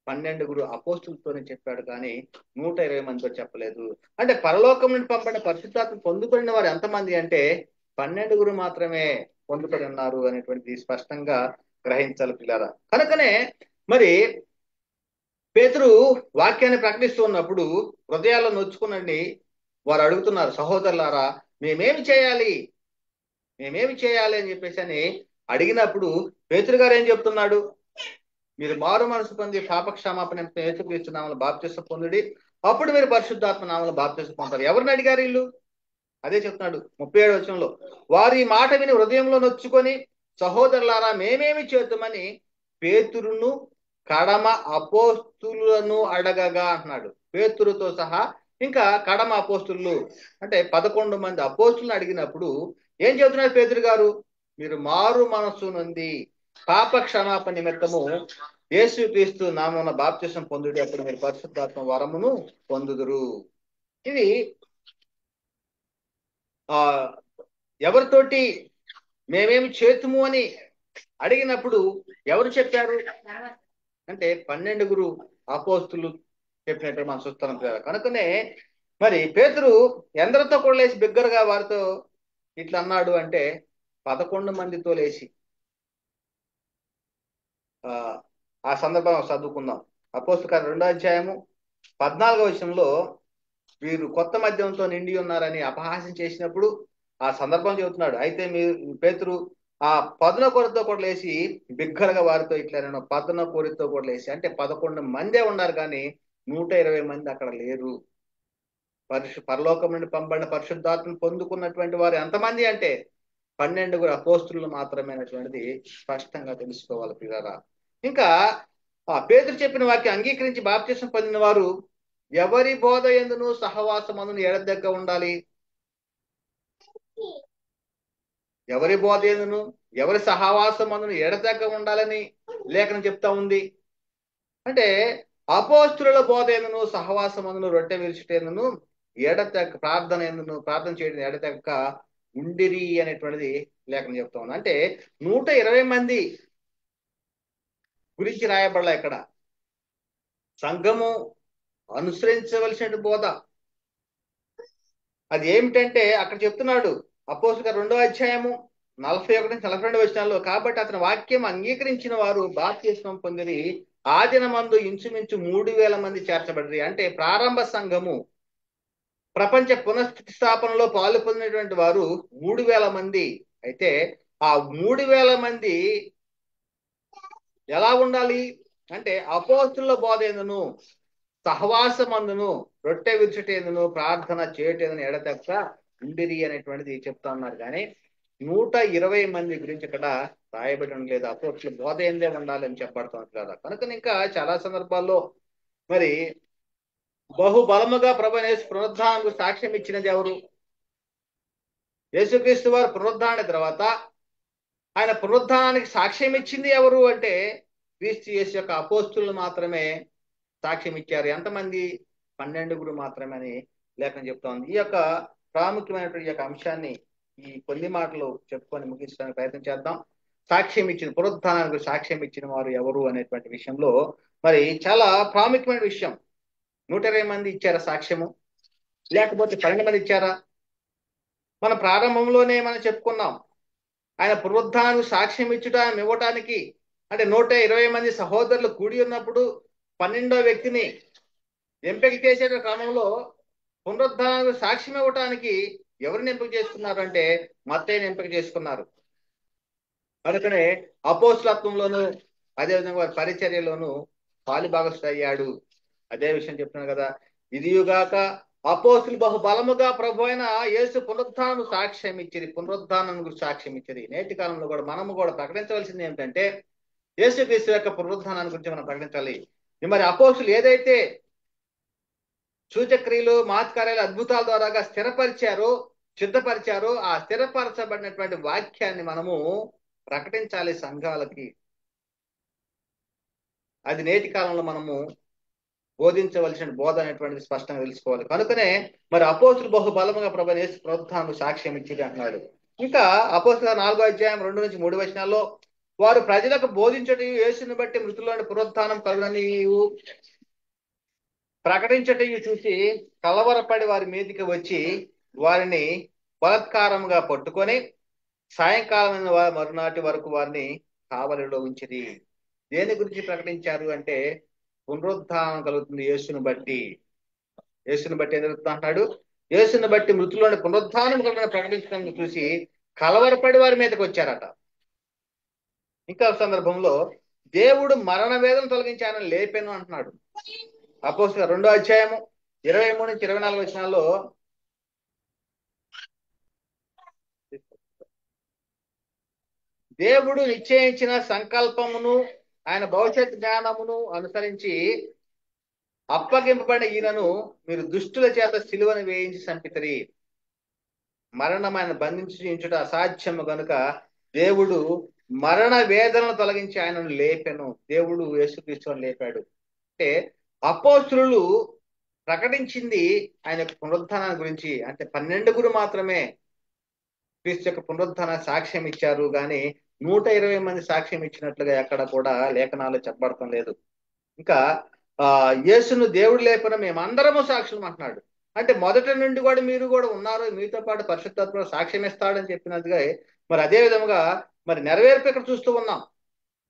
[SPEAKER 1] 12 అపోస్తులతోనే చెప్పాడు కానీ 120 మందితో చెప్పలేదు. అంటే పరలోకం నుండి పంపడిన పరిశుద్ధాత్మ పొందుకున్న వారు ఎంతమంది అంటే 12 మాత్రమే పొందుకొని ఉన్నారు అనేటువంటిది స్పష్టంగా గ్రహించాలి పిల్లారా. కనుకనే మరి పేతురు వాక్యాన్ని ప్రకటిస్తూ ఉన్నప్పుడు హృదయాల్లో నొచ్చుకునండి వారు అడుగుతున్నారు, సహోదరులారా మేమేమి చేయాలి, మేమేమి చేయాలి అని చెప్పేసి అని అడిగినప్పుడు పేతురు గారు ఏం చెప్తున్నాడు? మీరు మారు మనసు పొంది పాపక్షమాపణ యేసుక్రీస్తు నామములో బాప్తిస్మం పొందుడి, అప్పుడు మీరు పరిశుద్ధాత్మ నామములో బాప్తిస్మం పొందుతారు. ఎవరిని అడిగారు వీళ్ళు? అదే చెప్తున్నాడు 37వ వచనంలో. వారు ఈ మాట విని హృదయంలో నొచ్చుకొని సహోదరులారా మేమేమి చేద్దామని పేతురును కడమ అపోస్తులను అడగగా అంటున్నాడు. పేతురుతో సహా ఇంకా కడమ అపోస్తులు అంటే 11 మంది అపోస్తులను అడిగినప్పుడు ఏం చెబుతున్నారు పేతురు గారు? మీరు మారు మనస్సు నుండి పాప క్షమాపణ నిమిత్తము యేసుక్రీస్తు నామమున బాప్తిస్మం పొందుడి, అప్పుడు మీరు పరిశుద్ధాత్మ వరమును పొందుదురు. ఇది ఆ ఎవరితోటి మేమేమి చేతుము అని అడిగినప్పుడు ఎవరు చెప్పారు అంటే 12 అపోస్తులు చెప్పినట్టు మనం చూస్తున్నాం కదా. కనుకనే మరి పేతురు ఎందరితో కూడా లేచి బిగ్గరగా వారితో ఇట్లా అన్నాడు అంటే 11 మందితో లేచి ఆ ఆ సందర్భం చదువుకుందాం. అపోస్తుల కార్యం 2వ అధ్యాయము 14వ వచనంలో వీరు కొత్త మద్యంతో నిండి ఉన్నారని అపహాస్యం చేసినప్పుడు ఆ సందర్భం చెబుతున్నాడు. అయితే మీరు పేతురు ఆ పదున కోరితో కూడా లేచి బిగ్గరగా వారితో ఇట్లా నేను పదున కోరితో కూడా లేచి అంటే 11 మందే ఉన్నారు కానీ 120 మంది అక్కడ లేరు. పరలోకం నుండి పంపబడిన పరిశుద్ధాత్మ పొందుకున్నటువంటి వారు ఎంతమంది అంటే 12 అపోస్తులు మాత్రమే అనేటువంటిది స్పష్టంగా తెలుసుకోవాలి పిల్లరా. ఇంకా ఆ పేతురు చెప్పిన వాక్యం అంగీకరించి బాప్తిస్మం పొందిన వారు ఎవరి బోధ ఎందును సహవాసమందును ఎడదెగ్గ ఉండాలి. ఎవరి బోధ ఎందును ఎవరి సహవాసమందును ఎడదెగ్గ ఉండాలని లేఖనం చెప్తా ఉంది. అంటే అపోస్తుల బోధ ఎందును సహవాసమందును రొట్టె విరుచుటేందును ఎడతెక్క ప్రార్థన ఎందును ప్రార్థన చేయడం ఎడతెక్క ఉండిరి అనేటువంటిది లేఖనం చెప్తా ఉంది. అంటే 120 మంది గురించి రాయబడలే ఇక్కడ. సంఘము అనుసరించవలసిన బోధ అది ఏమిటంటే అక్కడ చెప్తున్నాడు అపోస్తుల కార్యం 2వ అధ్యాయము 41 నుంచి 42 వచనాల్లో. కాబట్టి అతని వాక్యం అంగీకరించిన వారు బాప్తిస్మం పొందిరి. ఆ దినమందు ఇంచుమించు 3000 మంది చేర్చబడి. అంటే ప్రారంభ సంఘము ప్రపంచ పునఃస్థితి స్థాపనలో పాలు పొందినటువంటి వారు 3000 మంది. అయితే ఆ 3000 మంది ఎలా ఉండాలి అంటే అపోస్తుల బోధ ఎందును సహవాసమందును రొట్టె విరుచుటేందును ప్రార్థన చేయటేందును ఎడతెక్క ఉండిరి అనేటువంటిది చెప్తా ఉన్నారు. కానీ 120 మంది గురించి ఇక్కడ రాయబడడం లేదు. అపోస్తుల బోధ ఏందే ఉండాలని చెప్పబడుతుంది కదా. కనుక ఇంకా చాలా సందర్భాల్లో మరి బహుబలముగా ప్రభు యేసు పునరుద్ధానకు సాక్ష్యం ఇచ్చినది ఎవరు? యేసుక్రీస్తు వారు పునరుద్ధాన తర్వాత ఆయన పునరుద్ధానానికి సాక్ష్యం ఇచ్చింది ఎవరు అంటే క్రీస్తు యేసు యొక్క అపోస్తులు మాత్రమే సాక్ష్యం ఇచ్చారు. ఎంతమంది? 12 మాత్రమే అని లేఖనం చెప్తా ఉంది. ఈ యొక్క ప్రాముఖ్యమైనటువంటి ఈ యొక్క అంశాన్ని ఈ కొన్ని మాటలు చెప్పుకొని ముగించడానికి ప్రయత్నం చేద్దాం. సాక్ష్యం ఇచ్చిన పునరుద్ధానానికి సాక్ష్యం ఇచ్చిన వారు ఎవరు అనేటువంటి విషయంలో మరి చాలా ప్రాముఖ్యమైన విషయం. 120 మంది ఇచ్చారా సాక్ష్యము, లేకపోతే 12 మంది ఇచ్చారా? మన ప్రారంభంలోనే మనం చెప్పుకున్నాం, ఆయన పునరుద్ధానానికి సాక్ష్యం ఇవ్వటానికి అంటే 120 మంది సహోదరులు కూడి ఉన్నప్పుడు 12వ వ్యక్తిని ఎంపిక చేసే క్రమంలో పునరుద్ధానానికి సాక్ష్యం ఇవ్వటానికి ఎవరిని ఎంపిక చేసుకున్నారు అంటే మత్తయిని ఎంపిక చేసుకున్నారు. అందుకనే అపోస్తలత్వంలోను అదేవిధంగా వారి పరిచర్యలోను పాలిభాగస్థుడు అయ్యాడు. అదే విషయం చెప్తున్నాను కదా. ఇదియుగాక అపోస్తులు బహు బలముగా ప్రభు అయిన యేసు పునరుద్ధానం సాక్ష్యం ఇచ్చిరి, పునరుద్ధానం గురించి సాక్ష్యం ఇచ్చిరి. నేటి కాలంలో కూడా మనము కూడా ప్రకటించవలసింది ఏమిటంటే యేసుక్రీస్తు యొక్క పునరుద్ధానాన్ని గురించి మనం ప్రకటించాలి. మరి అపోస్తులు ఏదైతే సూచక్రియలు మహత్కార్యాలు అద్భుతాల ద్వారాగా స్థిరపరిచారో సిద్ధపరిచారో ఆ స్థిరపరచబడినటువంటి వాక్యాన్ని మనము ప్రకటించాలి సంఘాలకి. అది నేటి కాలంలో మనము బోధించవలసిన బోధ అనేటువంటిది స్పష్టంగా తెలుసుకోవాలి. కనుకనే మరి అపోస్తులు బహు బలముగా ప్రభు యేసు పునరుద్ధానం సాక్ష్యం ఇచ్చిరి అంటున్నాడు. ఇంకా అపోస్తుల 4 అధ్యాయం 2-3 వచనాల్లో వారు ప్రజలకు బోధించటయు యేసుని బట్టి మృతుల్లోని పునరుద్ధానం కలుగుననియు ప్రకటించటయు చూసి కలవరపడి వారి మీదికి వచ్చి వారిని బలాత్కారముగా పట్టుకొని సాయంకాలం మరునాటి వరకు వారిని కావలిలో ఉంచిరి. దేని గురించి ప్రకటించారు అంటే పునరుద్ధానం కలుగుతుంది యేసుని బట్టి. యేసుని బట్టి ఏం జరుగుతుంది అంటాడు? యేసుని బట్టి మృతుల్లోని పునరుద్ధానం కలిగిన ప్రకటించడం చూసి కలవరపడి వారి మీదకి వచ్చారట. ఇంకా సందర్భంలో దేవుడు మరణ వేదన తొలగించి ఆయన లేపెను అంటున్నాడు. అపోస్తలుల 2 అధ్యాయము 23-24 వచనాల్లో దేవుడు నిశ్చయించిన సంకల్పమును ఆయన భవిష్యత్ జ్ఞానమును అనుసరించి అప్పగింపబడిన ఈయనను మీరు దుష్టుల చేత సిలువను వేయించి చంపితిరి. మరణం ఆయన బంధించుట అసాధ్యము గనుక దేవుడు మరణ వేదనను తొలగించి ఆయనను లేపెను. దేవుడు యేసుక్రీస్తుని లేపాడు. అంటే అపోస్తులు ప్రకటించింది ఆయన యొక్క పునరుద్ధానాన్ని గురించి. అంటే 12 మాత్రమే క్రీస్తు యొక్క పునరుద్ధాన సాక్ష్యం ఇచ్చారు, కానీ 120 మంది సాక్ష్యం ఇచ్చినట్లుగా ఎక్కడ కూడా లేఖనాలు చెప్పబడటం లేదు. ఇంకా యేసును దేవుడు లేపిన మేమందరము సాక్ష్యం అంటున్నాడు. అంటే మొదటి నుండి కూడా మీరు కూడా ఉన్నారు, మీతో పాటు పరిశుద్ధాత్మ సాక్ష్యం ఇస్తాడని చెప్పినట్టుగా మరి అదే విధముగా మరి నెరవేర్పు ఇక్కడ చూస్తూ ఉన్నాం.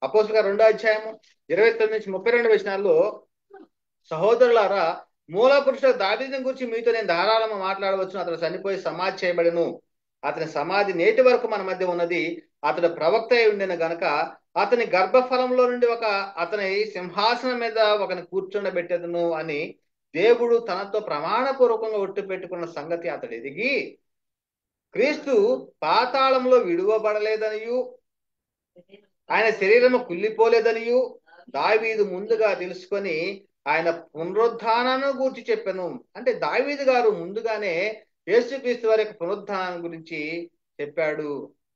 [SPEAKER 1] అపోస్తలుల 2 అధ్యాయం 29-32 వచనాల్లో సహోదరులారా, మూల పురుషుడు దావీదుని గురించి మీతో నేను ధారాళంగా మాట్లాడవచ్చును. అతడు చనిపోయి సమాధి చేయబడెను. అతని సమాధి నేటి వరకు మన మధ్య ఉన్నది. అతడు ప్రవక్త అయి ఉండిన గనక అతని గర్భఫలంలో నుండి అతని సింహాసనం మీద ఒకని కూర్చుండబెట్టెదను అని దేవుడు తనతో ప్రమాణపూర్వకంగా ఒట్టు పెట్టుకున్న సంగతి అతడు ఎదిగి క్రీస్తు పాతాళంలో విడువబడలేదనియు ఆయన శరీరము కుళ్ళిపోలేదనియు దావీదు ముందుగా తెలుసుకొని ఆయన పునరుద్ధానాన్ని గురించి చెప్పాను. అంటే దావీదు గారు ముందుగానే యేసుక్రీస్తు వారి యొక్క పునరుద్ధానం గురించి చెప్పాడు.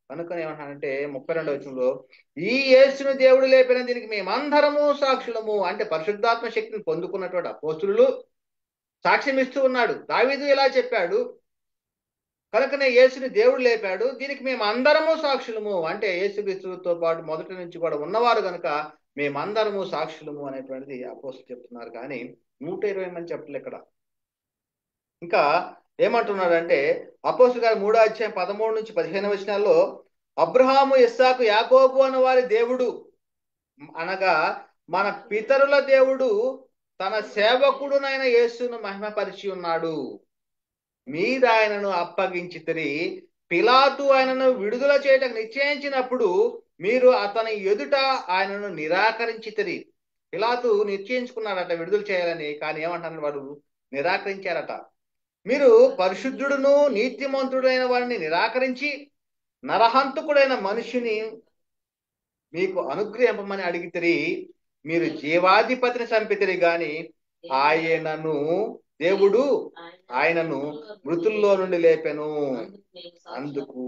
[SPEAKER 1] కనుకనే ఏమంటానంటే 32వ వచనంలో ఈ యేసును దేవుడు లేపిన దీనికి మేమందరము సాక్షులము. అంటే పరిశుద్ధాత్మ శక్తిని పొందుకున్నటువంటి అపోస్తులు సాక్ష్యం ఇస్తూ ఉన్నాడు. దావీదు ఇలా చెప్పాడు, కనుకనే యేసుని దేవుడు లేపాడు, దీనికి మేము అందరము సాక్షులము. అంటే యేసుక్రీస్తుతో పాటు మొదటి నుంచి కూడా ఉన్నవారు కనుక మేమందరము సాక్షులము అనేటువంటిది అపోస్తులు చెప్తున్నారు. కానీ 120 మంది చెప్పలేదు ఇక్కడ. ఇంకా ఏమంటున్నాడంటే అపోస్తలుల గారు 3 అధ్యాయం 13-15 వచనాల్లో అబ్రహాము ఇస్సాకు యాకోబు అన్న వారి దేవుడు అనగా మన పితరుల దేవుడు తన సేవకుడునైన యేసును మహిమపరిచి ఉన్నాడు. మీరు ఆయనను అప్పగించితిరి. పిలాతు ఆయనను విడుదల చేయటకు నిశ్చయించినప్పుడు మీరు అతని ఎదుట ఆయనను నిరాకరించితిరి. పిలాతు నిశ్చయించుకున్నాడట విడుదల చేయాలని, కానీ ఏమంటారు వాడు నిరాకరించారట. మీరు పరిశుద్ధుడును నీతిమంతుడైన వారిని నిరాకరించి నరహంతకుడైన మనిషిని మీకు అనుగ్రహింపమని అడిగితిరి. మీరు జీవాధిపతిని చంపితిరి గాని ఆయనను దేవుడు ఆయనను మృతుల్లో నుండి లేపెను. అందుకు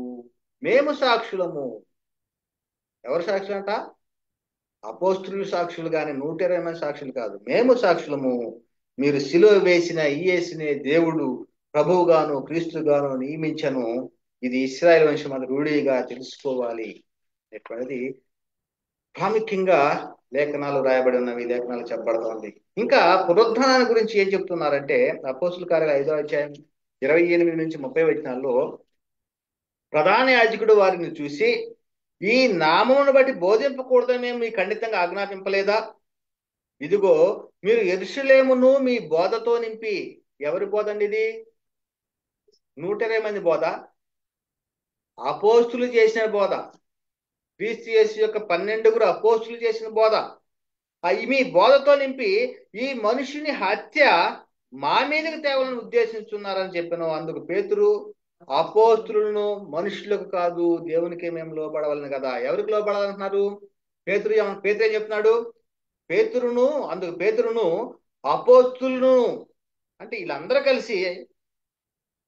[SPEAKER 1] మేము సాక్షులము. ఎవరు సాక్షులు అంట? అపోస్తులు సాక్షులు, కానీ 120 మంది సాక్షులు కాదు. మేము సాక్షులము. మీరు సిలువ వేసిన ఈ యేసునే దేవుడు ప్రభువుగాను క్రీస్తుగాను నియమించను. ఇది ఇశ్రాయేల్ వంశం అది రూఢిగా తెలుసుకోవాలి అనేటువంటిది ప్రాముఖ్యంగా లేఖనాలు రాయబడి ఉన్నవి, లేఖనాలు చెప్పబడుతోంది. ఇంకా పునరుద్ధానాన్ని గురించి ఏం చెప్తున్నారంటే అపోస్తుల కార్యాలు 5వ అధ్యాయం 28 నుంచి 30 వచనాల్లో ప్రధాన యాజకుడు వారిని చూసి, ఈ నామమును బట్టి బోధింపకూడదని మేము మీకు ఖండితంగా ఆజ్ఞాపింపలేదా? ఇదిగో మీరు యెరూషలేమును మీ బోధతో నింపి, ఎవరి బోధ అండి ఇది? 120 మంది బోధ, అపోస్తులు చేసిన బోధ, క్రీస్తు యేసు యొక్క 12 అపోస్తులు చేసిన బోధ. మీ బోధతో నింపి ఈ మనుషుని హత్య మా మీదకి తేవాలని ఉద్దేశించున్నారని చెప్పాను. అందుకు పేతురు, అపోస్తులను మనుషులకు కాదు దేవునికే మేము లోబడవాలని కదా. ఎవరికి లోబడాలంటున్నారు? పేతురు పేతురు ఏం చెప్తున్నాడు? పేతురును అపోస్తులను, అంటే వీళ్ళందరూ కలిసి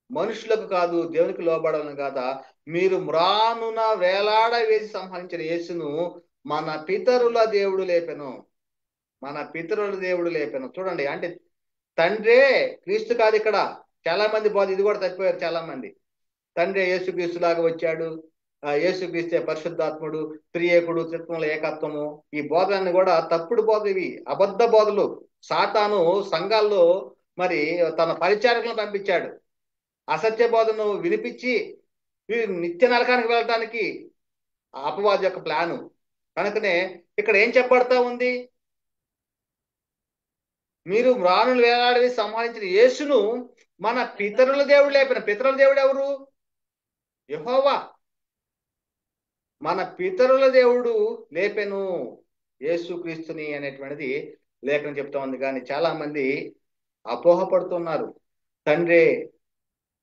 [SPEAKER 1] మనుషులకు కాదు దేవునికి లోబడాలని కదా. మీరు మ్రానున వేలాడ వేసి సంహరించిన యేసును మన పితరుల దేవుడు లేపెను. మన పితరుల దేవుడు లేపెను. చూడండి, అంటే తండ్రే క్రీస్తు కాదు ఇక్కడ. చాలా మంది బోధ ఇది కూడా తప్పిపోయారు చాలా మంది. తండ్రి యేసుక్రీస్తు లాగా వచ్చాడు, యేసుక్రీస్తే పరిశుద్ధాత్ముడు, త్రియేకుడు, త్రిత్వముల ఏకత్వము. ఈ బోధలన్నీ కూడా తప్పుడు బోధ, ఇవి అబద్ధ బోధలు. సాతాను సంఘాల్లో మరి తన పరిచారకులను పంపించాడు. అసత్య బోధను వినిపించి వీరు నిత్య నరకానికి వెళ్ళటానికి అపవాది యొక్క ప్లాను. కనుకనే ఇక్కడ ఏం చెప్పబడతా ఉంది? మీరు మ్రానులు వేలాడి సంహరించిన యేసును మన పితరుల దేవుడు లేపిన. పితరుల దేవుడు ఎవరు? యెహోవా. మన పితరుల దేవుడు లేపెను యేసుక్రీస్తుని అనేటువంటిది లేఖనం చెప్తా ఉంది. కానీ చాలా మంది అపోహపడుతున్నారు. తండ్రే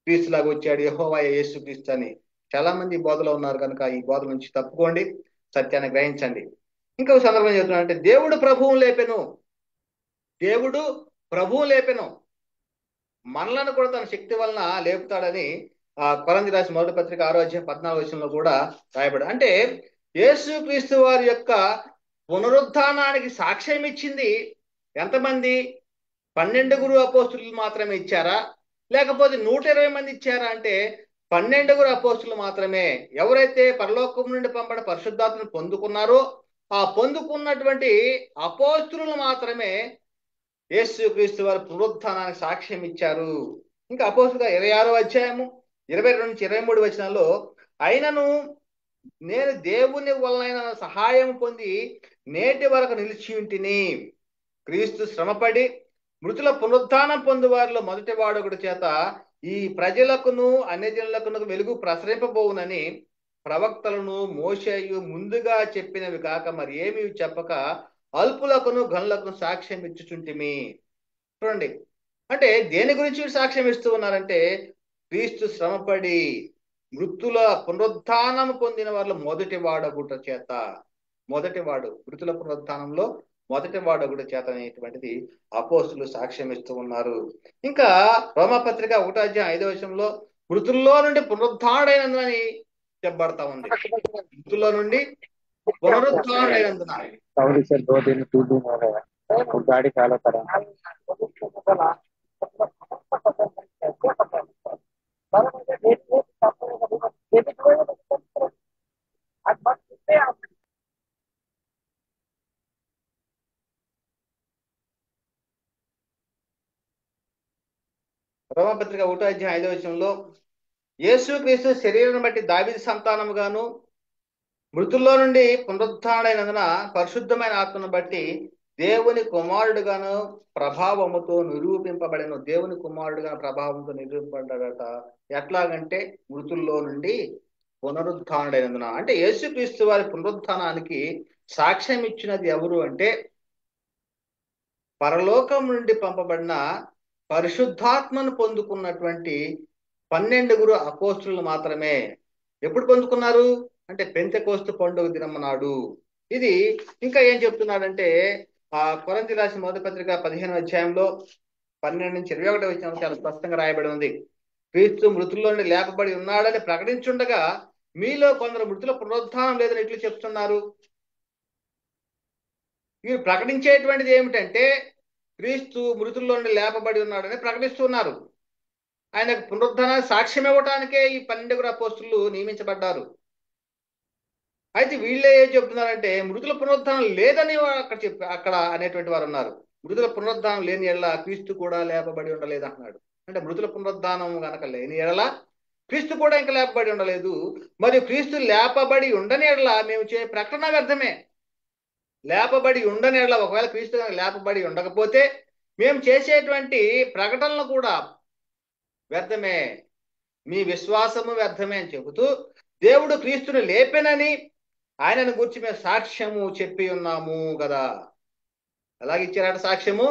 [SPEAKER 1] క్రీస్తులాగా వచ్చాడు, యెహోవా యేసుక్రీస్తు అని. చాలా మంది ఈ బోధలో ఉన్నారు. కనుక ఈ బోధ నుంచి తప్పుకోండి, సత్యాన్ని గ్రహించండి. ఇంకొక సందర్భం చెప్తున్నానంటే దేవుడు ప్రభువును లేపెను. దేవుడు ప్రభువు లేపెను. మనలను కూడా తన శక్తి వలన లేపుతాడని కొరింథీ రాసిన 1వ పత్రిక 6వ అధ్యాయం 14వ వచనంలో కూడా రాయబడి. అంటే యేసుక్రీస్తు వారి యొక్క పునరుద్ధానానికి సాక్ష్యం ఇచ్చింది ఎంతమంది? 12 అపోస్తులు మాత్రమే ఇచ్చారా, లేకపోతే 120 మంది ఇచ్చారా? అంటే 12 అపోస్తులు మాత్రమే. ఎవరైతే పరలోకం నుండి పంపబడిన పరిశుద్ధాత్మను పొందుకున్నారో ఆ పొందుకున్నటువంటి అపోస్తులు మాత్రమే యేసుక్రీస్తు వారి పునరుద్ధానానికి సాక్ష్యం ఇచ్చారు. ఇంకా అపోస్తులుగా 26వ అధ్యాయము 22 నుంచి 23 వచనాల్లో, అయినను నేను దేవుని వలన సహాయం పొంది నేటి వరకు నిలిచి ఉంటిని. క్రీస్తు శ్రమపడి మృతుల పునరుద్ధానం పొందు వారిలో మొదటి వాడొకటి చేత ఈ ప్రజలకును అన్యజనులకును వెలుగు ప్రసరింపబోవునని ప్రవక్తలను మోషేయు ముందుగా చెప్పినవి కాక మరి ఏమి చెప్పక అల్పులకును గనులకును సాక్ష్యం ఇచ్చుచుంటిమి. చూడండి, అంటే దేని గురించి సాక్ష్యం ఇస్తూ ఉన్నారంటే క్రీస్తు శ్రమపడి మృతుల పునరుద్ధానం పొందిన వాళ్ళు మొదటి వాడొకటి చేత, మొదటివాడు మృతుల పునరుద్ధానంలో మొదటి వాడొకటి చేత అనేటువంటిది అపోస్తులు సాక్ష్యం ఇస్తూ ఉన్నారు. ఇంకా రోమాపత్రిక 1వ అధ్యాయం 5వ వచనంలో మృతుల్లో నుండి పునరుద్ధానుడైనందునని చెప్పబడతా ఉంది. మృతుల్లో నుండి పునరుద్ధానుడైనందున.
[SPEAKER 2] और इसे 2 दिन 3 दिन हो गया वो गाड़ी चालू करा
[SPEAKER 1] రోమాపత్రిక 1వ అధ్యాయం 5వ వచనంలో యేసుక్రీస్తు శరీరం బట్టి దావీదు సంతానము గాను మృతుల్లో నుండి పునరుద్ధానుడైనందున పరిశుద్ధమైన ఆత్మను బట్టి దేవుని కుమారుడుగాను ప్రభావముతో నిరూపింపబడిన. దేవుని కుమారుడుగా ప్రభావంతో నిరూపింపబడ్డాడట. ఎట్లాగంటే మృతుల్లో నుండి పునరుద్ధానుడైనందున. అంటే యేసుక్రీస్తు వారి పునరుద్ధానానికి సాక్ష్యం ఇచ్చినది ఎవరు అంటే పరలోకం నుండి పంపబడిన పరిశుద్ధాత్మను పొందుకున్నటువంటి 12 అపోస్తులు మాత్రమే. ఎప్పుడు పొందుకున్నారు అంటే పెంతెకోస్తు పండుగ దినం నాడు. ఇది ఇంకా ఏం చెప్తున్నాడంటే కొరింథీ రాసిన 1వ పత్రిక 15వ అధ్యాయంలో 12 నుంచి 21 చాలా స్పష్టంగా రాయబడి ఉంది. క్రీస్తు మృతుల్లో నుండి లేపబడి ఉన్నాడని ప్రకటించుండగా మీలో కొందరు మృతుల పునరుద్ధానం లేదని ఎట్లు చెప్తున్నారు? వీరు ప్రకటించేటువంటిది ఏమిటంటే క్రీస్తు మృతుల్లో నుండి లేపబడి ఉన్నాడని ప్రకటిస్తున్నారు. ఆయనకు పునరుద్ధరణ సాక్ష్యం ఇవ్వటానికే ఈ 12 అపోస్తులు నియమించబడ్డారు. అయితే వీళ్ళే ఏం చెప్తున్నారంటే మృతుల పునరుద్ధరణ లేదని అక్కడ అనేటువంటి వారు ఉన్నారు. మృతుల పునరుద్ధరణ లేని ఎడల క్రీస్తు కూడా లేపబడి ఉండలేదు అంటున్నాడు. అంటే మృతుల పునరుద్ధానం గనక లేని ఎడల క్రీస్తు కూడా ఇంకా లేపబడి ఉండలేదు. మరియు క్రీస్తు లేపబడి ఉండని ఎడల మేము చే ప్రకటన వ్యర్థమే. లేపబడి ఉండని ఎడల ఒకవేళ క్రీస్తు కనుక లేపబడి ఉండకపోతే మేము చేసేటువంటి ప్రకటనలు కూడా వ్యర్థమే, మీ విశ్వాసము వ్యర్థమే అని చెబుతూ దేవుడు క్రీస్తుని లేపెనని ఆయనను గురించి మేము సాక్ష్యము చెప్పి ఉన్నాము కదా. ఎలాగిచ్చారట సాక్ష్యము?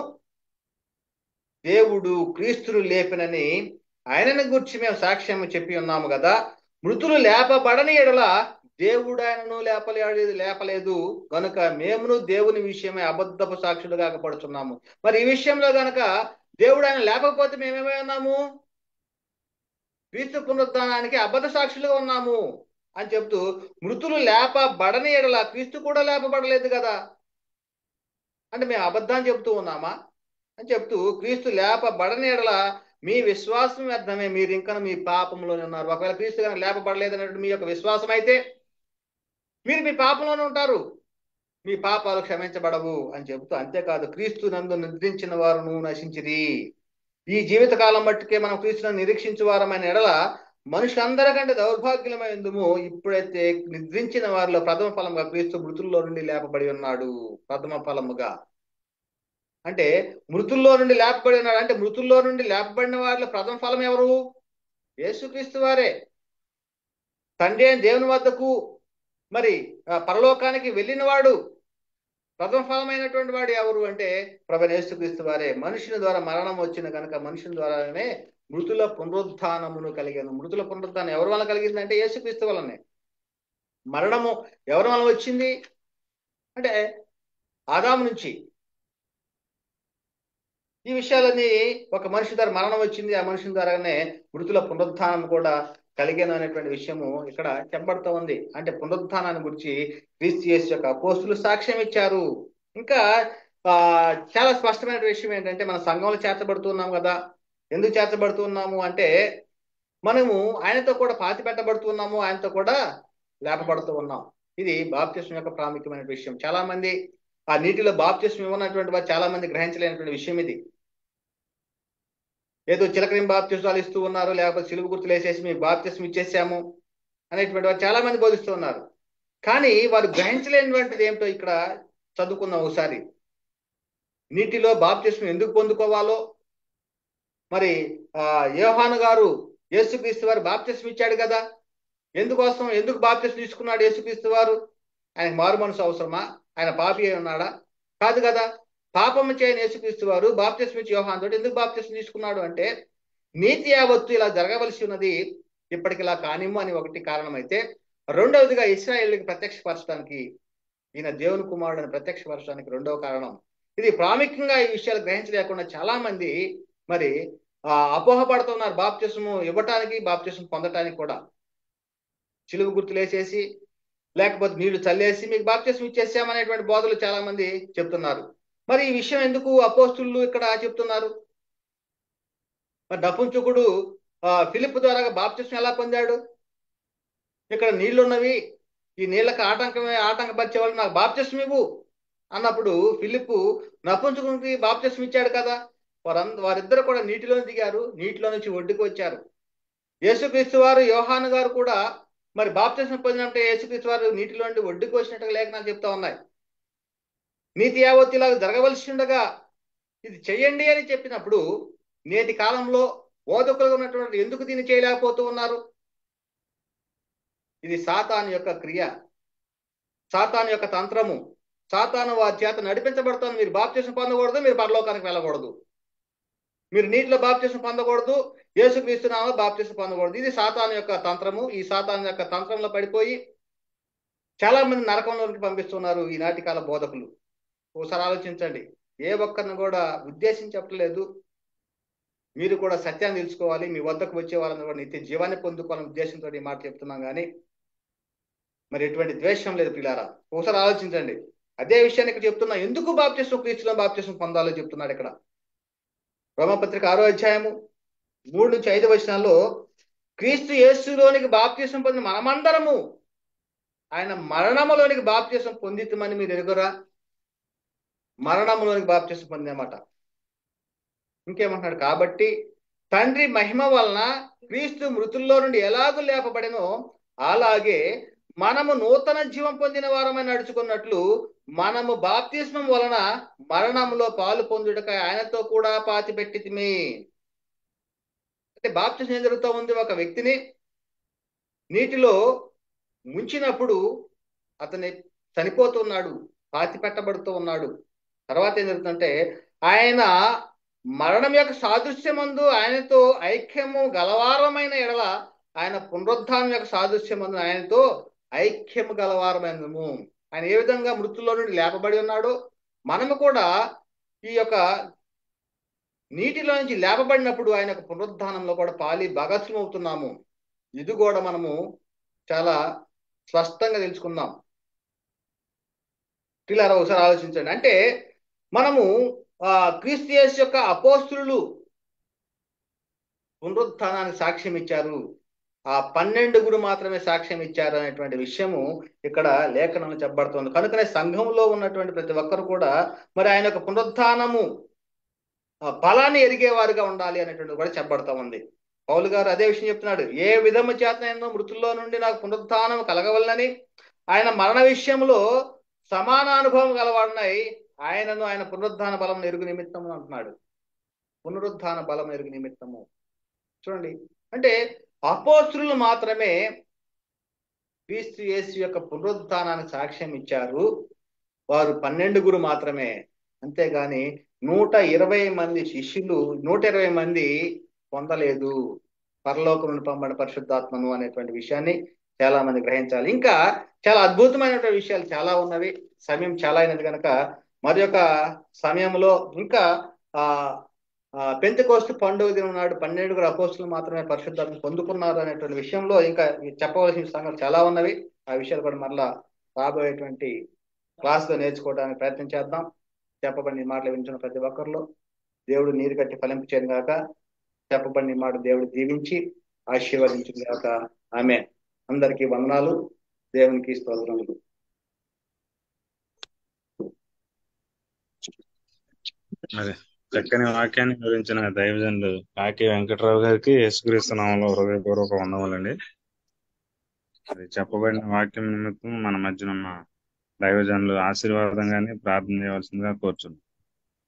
[SPEAKER 1] దేవుడు క్రీస్తును లేపెనని ఆయనను గురించి మేము సాక్ష్యము చెప్పి ఉన్నాము కదా. మృతులు లేపబడని ఎడల దేవుడు ఆయనను లేపలేదు గనుక మేమును దేవుని విషయమే అబద్ధపు సాక్షులు కాకపడుతున్నాము. మరి ఈ విషయంలో గనక దేవుడు ఆయన లేకపోతే మేమేమై ఉన్నాము? క్రీస్తు పునరుద్ధానానికి అబద్ధ సాక్షులుగా ఉన్నాము అని చెప్తూ మృతులు లేపబడని ఎడల క్రీస్తు కూడా లేపబడలేదు కదా, అంటే మేము అబద్ధాన్ని చెప్తూ ఉన్నామా అని చెప్తూ క్రీస్తు లేపబడని ఎడల మీ విశ్వాసం వ్యర్థమే, మీరు ఇంకా మీ పాపంలోనే ఉన్నారు. ఒకవేళ క్రీస్తు కనుక లేపబడలేదు అన్నట్టు మీ యొక్క విశ్వాసం అయితే మీరు మీ పాపంలోనే ఉంటారు, మీ పాపాలు క్షమించబడవు అని చెబుతూ, అంతేకాదు క్రీస్తు నందు నిద్రించిన వారును నశించిరి. ఈ జీవితకాలం మట్టుకే మనం క్రీస్తును నిరీక్షించు వారమైన ఎడల మనుషులందరికంటే దౌర్భాగ్యమైందుము. ఇప్పుడైతే నిద్రించిన వారిలో ప్రథమ ఫలముగా క్రీస్తు మృతుల్లో నుండి లేపబడి ఉన్నాడు. ప్రథమ ఫలముగా అంటే మృతుల్లో నుండి లేపబడి ఉన్నాడు. అంటే మృతుల్లో నుండి లేపబడిన వారిలో ప్రథమ ఫలం ఎవరు? యేసుక్రీస్తు వారే. తండ్రి అయిన దేవుని వద్దకు మరి పరలోకానికి వెళ్ళిన వాడు ప్రథమ ఫలమైనటువంటి వాడు ఎవరు అంటే ప్రభువైన యేసుక్రీస్తు వారే. మనుషుని ద్వారా మరణం వచ్చిన కనుక మనుషుని ద్వారానే మృతుల పునరుద్ధానమును కలిగాను. మృతుల పునరుద్ధానం ఎవరి వల్ల కలిగిందంటే యేసుక్రీస్తు వల్లనే. మరణము ఎవరి వల్ల వచ్చింది అంటే ఆదాము నుంచి. ఈ విషయాలన్నీ ఒక మనిషి ద్వారా మరణం వచ్చింది, ఆ మనిషి ద్వారానే మృతుల పునరుద్ధానం కూడా కలిగాను అనేటువంటి విషయము ఇక్కడ చెప్పబడుతూ ఉంది. అంటే పునరుద్ధానాన్ని గురించి క్రీస్తు యేసు యొక్క అపోస్తులు సాక్ష్యం ఇచ్చారు. ఇంకా చాలా స్పష్టమైన విషయం ఏంటంటే మన సంఘంలో చేర్చబడుతున్నాం కదా. ఎందుకు చేర్చబడుతున్నాము అంటే మనము ఆయనతో కూడా పాతి పెట్టబడుతున్నాము, ఆయనతో కూడా లేపబడుతూ ఉన్నాం. ఇది బాప్తిస్మం యొక్క ప్రాముఖ్యమైన విషయం. చాలా మంది ఆ నీటిలో బాప్తిస్మం ఇవ్వనటువంటి వారు చాలా మంది గ్రహించలేనటువంటి విషయం ఇది. ఏదో చిలకరిం బాప్తిస్మాలు ఇస్తూ ఉన్నారు, లేకపోతే సిలువ గుర్తులు వేసేసి మీకు బాప్తిస్మం ఇచ్చేసాము అనేటువంటి వారు చాలా మంది బోధిస్తూ ఉన్నారు. కానీ వారు గ్రహించలేనటువంటిది ఏమిటో ఇక్కడ చదువుకుందాం ఒకసారి. నీటిలో బాప్తిస్మం ఎందుకు పొందుకోవాలో, మరి యోహాను గారు యేసుక్రీస్తు వారు బాప్తిస్మం ఇచ్చాడు కదా, ఎందుకు బాప్తిస్మం తీసుకున్నాడు యేసుక్రీస్తు వారు? ఆయనకు మారు మనసు అవసరమా? ఆయన పాపి అయి ఉన్నాడా? కాదు కదా. పాపము చేయని యేసుక్రీస్తు వారు బాప్తిస్మం ఇచ్చి యోహాను తోటి ఎందుకు బాప్తిస్మం తీసుకున్నాడు అంటే నీతి యావత్తు ఇలా జరగవలసి ఉన్నది, ఇప్పటికి ఇలా కానిమ్ము అని ఒకటి కారణమైతే, రెండవదిగా ఇశ్రాయేలుకి ప్రత్యక్షపరచడానికి, ఈయన దేవుని కుమారుడు అని ప్రత్యక్షపరచడానికి రెండవ కారణం. ఇది ప్రాముఖ్యంగా ఈ విషయాలు గ్రహించలేకుండా చాలా మంది మరి అపోహపడుతున్నారు. బాప్తిస్మం ఇవ్వటానికి బాప్తిస్మం పొందటానికి కూడా చిలువ గుర్తులు వేసేసి లేకపోతే నీళ్లు చల్లేసి మీకు బాప్తిస్మం ఇచ్చేసామనేటువంటి బోధలు చాలా మంది చెప్తున్నారు. మరి ఈ విషయం ఎందుకు అపోస్తులు ఇక్కడ చెప్తున్నారు? మరి నపుంసకుడు ఫిలిప్ ద్వారా బాప్తిస్మం ఎలా పొందాడు? ఇక్కడ నీళ్లున్నవి, ఈ నీళ్ళకి ఆటంకపరిచే వాళ్ళు నాకు బాప్తిస్మం ఇవ్వు అన్నప్పుడు ఫిలిప్ నపుంసకుడికి బాప్తిస్మం ఇచ్చాడు కదా. వారిద్దరు కూడా నీటిలో దిగారు, నీటిలో నుంచి ఒడ్డుకు వచ్చారు. యేసుక్రీస్తు వారు యోహాను గారు కూడా మరి బాప్తిస్మం పొందినట్టే యేసుక్రీస్తు వారు నీటిలో నుండి ఒడ్డుకు వచ్చినట్టుగా లేఖనాలు చెప్తా ఉన్నాయి. నీతి యావత్తు ఇలా జరగవలసి ఉండగా ఇది చెయ్యండి అని చెప్పినప్పుడు నేటి కాలంలో బోధకులుగా ఉన్నటువంటి ఎందుకు దీన్ని చేయలేకపోతూ ఉన్నారు? ఇది సాతాను యొక్క క్రియ, సాతాను యొక్క తంత్రము. సాతాను వారి చేత నడిపించబడుతుంది. మీరు బాప్తిస్మం పొందకూడదు, మీరు పరలోకానికి వెళ్ళకూడదు, మీరు నీటిలో బాప్తిస్మం పొందకూడదు, యేసుక్రీస్తు నామములో బాప్తిస్మం పొందకూడదు. ఇది సాతాను యొక్క తంత్రము. ఈ సాతాను యొక్క తంత్రంలో పడిపోయి చాలా మంది నరకంలోకి పంపిస్తున్నారు ఈనాటి కాల బోధకులు. ఒకసారి ఆలోచించండి. ఏ ఒక్కరిని కూడా ఉద్దేశించి చెప్పలేదు. మీరు కూడా సత్యాన్ని తెలుసుకోవాలి, మీ వద్దకు వచ్చే వాళ్ళని కూడా నిత్య జీవాన్ని పొందుకోవాలనే ఉద్దేశంతో ఈ మాట చెప్తున్నాం. కానీ మరి ఎటువంటి ద్వేషం లేదు పిల్లారా. ఒకసారి ఆలోచించండి. అదే విషయాన్ని ఇక్కడ చెప్తున్నా. ఎందుకు బాప్తిస్మం క్రీస్తులో బాప్తిస్మం పొందాలో చెప్తున్నాడు ఇక్కడ. రోమపత్రిక 6వ అధ్యాయము 3 నుంచి 5 వచనాల్లో క్రీస్తు యేసులోనికి బాప్తిస్మం పొందిన మనమందరము ఆయన మరణములోనికి బాప్తిస్మం పొందితమని మీరు ఎరుగురా. మరణములోనికి బాప్తిస్మం పొందామట. ఇంకేమంటున్నాడు, కాబట్టి తండ్రి మహిమ వలన క్రీస్తు మృతుల్లో నుండి ఎలాగూ లేపబడినో అలాగే మనము నూతన జీవం పొందిన వారమని నడుచుకున్నట్లు మనము బాప్తిస్మం వలన మరణంలో పాలు పొందుటకై ఆయనతో కూడా పాతి పెట్టితిమి. అంటే బాప్తిస్మం ఏం జరుగుతూ ఉంది? ఒక వ్యక్తిని నీటిలో ముంచినప్పుడు అతని చనిపోతున్నాడు, పాతి పెట్టబడుతూ ఉన్నాడు. తర్వాత ఏం జరుగుతుందంటే ఆయన మరణం యొక్క సాదృశ్యమందు ఆయనతో ఐక్యము గలవారమైన ఎడల ఆయన పునరుద్ధానం యొక్క సాదృశ్యమందు ఆయనతో ఐక్యము గలవారమైనము. ఆయన ఏ విధంగా మృతుల్లో నుండి లేపబడి ఉన్నాడో మనము కూడా ఈ యొక్క నీటిలో నుంచి లేపబడినప్పుడు ఆయన యొక్క పునరుద్ధానంలో కూడా పాలి భాగస్వామి అవుతున్నాము. ఇది కూడా మనము చాలా స్పష్టంగా తెలుసుకుందాం. పిల్లలు ఒకసారి ఆలోచించండి. అంటే మనము క్రీస్తు యేసు యొక్క అపోస్తులు పునరుత్థానానికి సాక్ష్యం ఇచ్చారు, ఆ 12 మాత్రమే సాక్ష్యం ఇచ్చారు అనేటువంటి విషయము ఇక్కడ లేఖనంలో చెప్పబడుతుంది. కనుకనే సంఘంలో ఉన్నటువంటి ప్రతి ఒక్కరు కూడా మరి ఆయన యొక్క పునరుత్థానము బలాన్ని ఎరిగేవారుగా ఉండాలి అనేటువంటి కూడా చెప్పబడతా ఉంది. పౌలు గారు అదే విషయం చెప్తున్నాడు. ఏ విధము చేతనైనా మృతుల్లో నుండి నాకు పునరుత్థానం కలగవలనని ఆయన మరణ విషయంలో సమాన అనుభవం గలవాడినై ఆయనను ఆయన పునరుద్ధాన బలం ఎరుగు నిమిత్తము అంటున్నాడు. పునరుద్ధాన బలం ఎరుగు నిమిత్తము. చూడండి, అంటే అపోస్తులు మాత్రమే క్రీస్తు యేసు యొక్క పునరుద్ధానానికి సాక్ష్యం ఇచ్చారు. వారు 12 మాత్రమే. అంతేగాని 120 మంది శిష్యులు 120 మంది పొందలేదు పరలోకం నుండి పంపబడిన పరిశుద్ధాత్మను అనేటువంటి విషయాన్ని చాలా మంది గ్రహించాలి. ఇంకా చాలా అద్భుతమైనటువంటి విషయాలు చాలా ఉన్నవి. సమయం చాలా అయినది కనుక మరి యొక్క సమయంలో ఇంకా ఆ పెంతెకోస్తు పండుగ దినం నాడు 12 అపోస్తులు మాత్రమే పరిశుద్ధాత్మ పొందుకున్నారు అనేటువంటి విషయంలో ఇంకా చెప్పవలసిన సంగతులు చాలా ఉన్నవి. ఆ విషయాలు కూడా మరలా రాబోయేటువంటి క్లాస్లో నేర్చుకోవడానికి ప్రయత్నం చేద్దాం. చెప్పబడిన మాటలు వింటున్న ప్రతి ఒక్కరిలో దేవుడు నీరు కట్టి ఫలింపు చేయను గాక. చెప్పబడిన మాట దేవుడు దీవించి ఆశీర్వదించిన గాక. ఆమె అందరికీ వందనాలు. దేవునికి స్తోత్రములు.
[SPEAKER 3] అదే చక్కని వాక్యాన్ని వివరించిన దైవజనులు కాకి వెంకట్రావు గారికి యేసుక్రీస్తు నామములో హృదయపూర్వక వందములండి. అది చెప్పబడిన వాక్యం నిమిత్తం మన మధ్యన ఉన్న దైవజనులు ఆశీర్వాదంగానే ప్రార్థన చేయవలసిందిగా కోరుచున్నాం.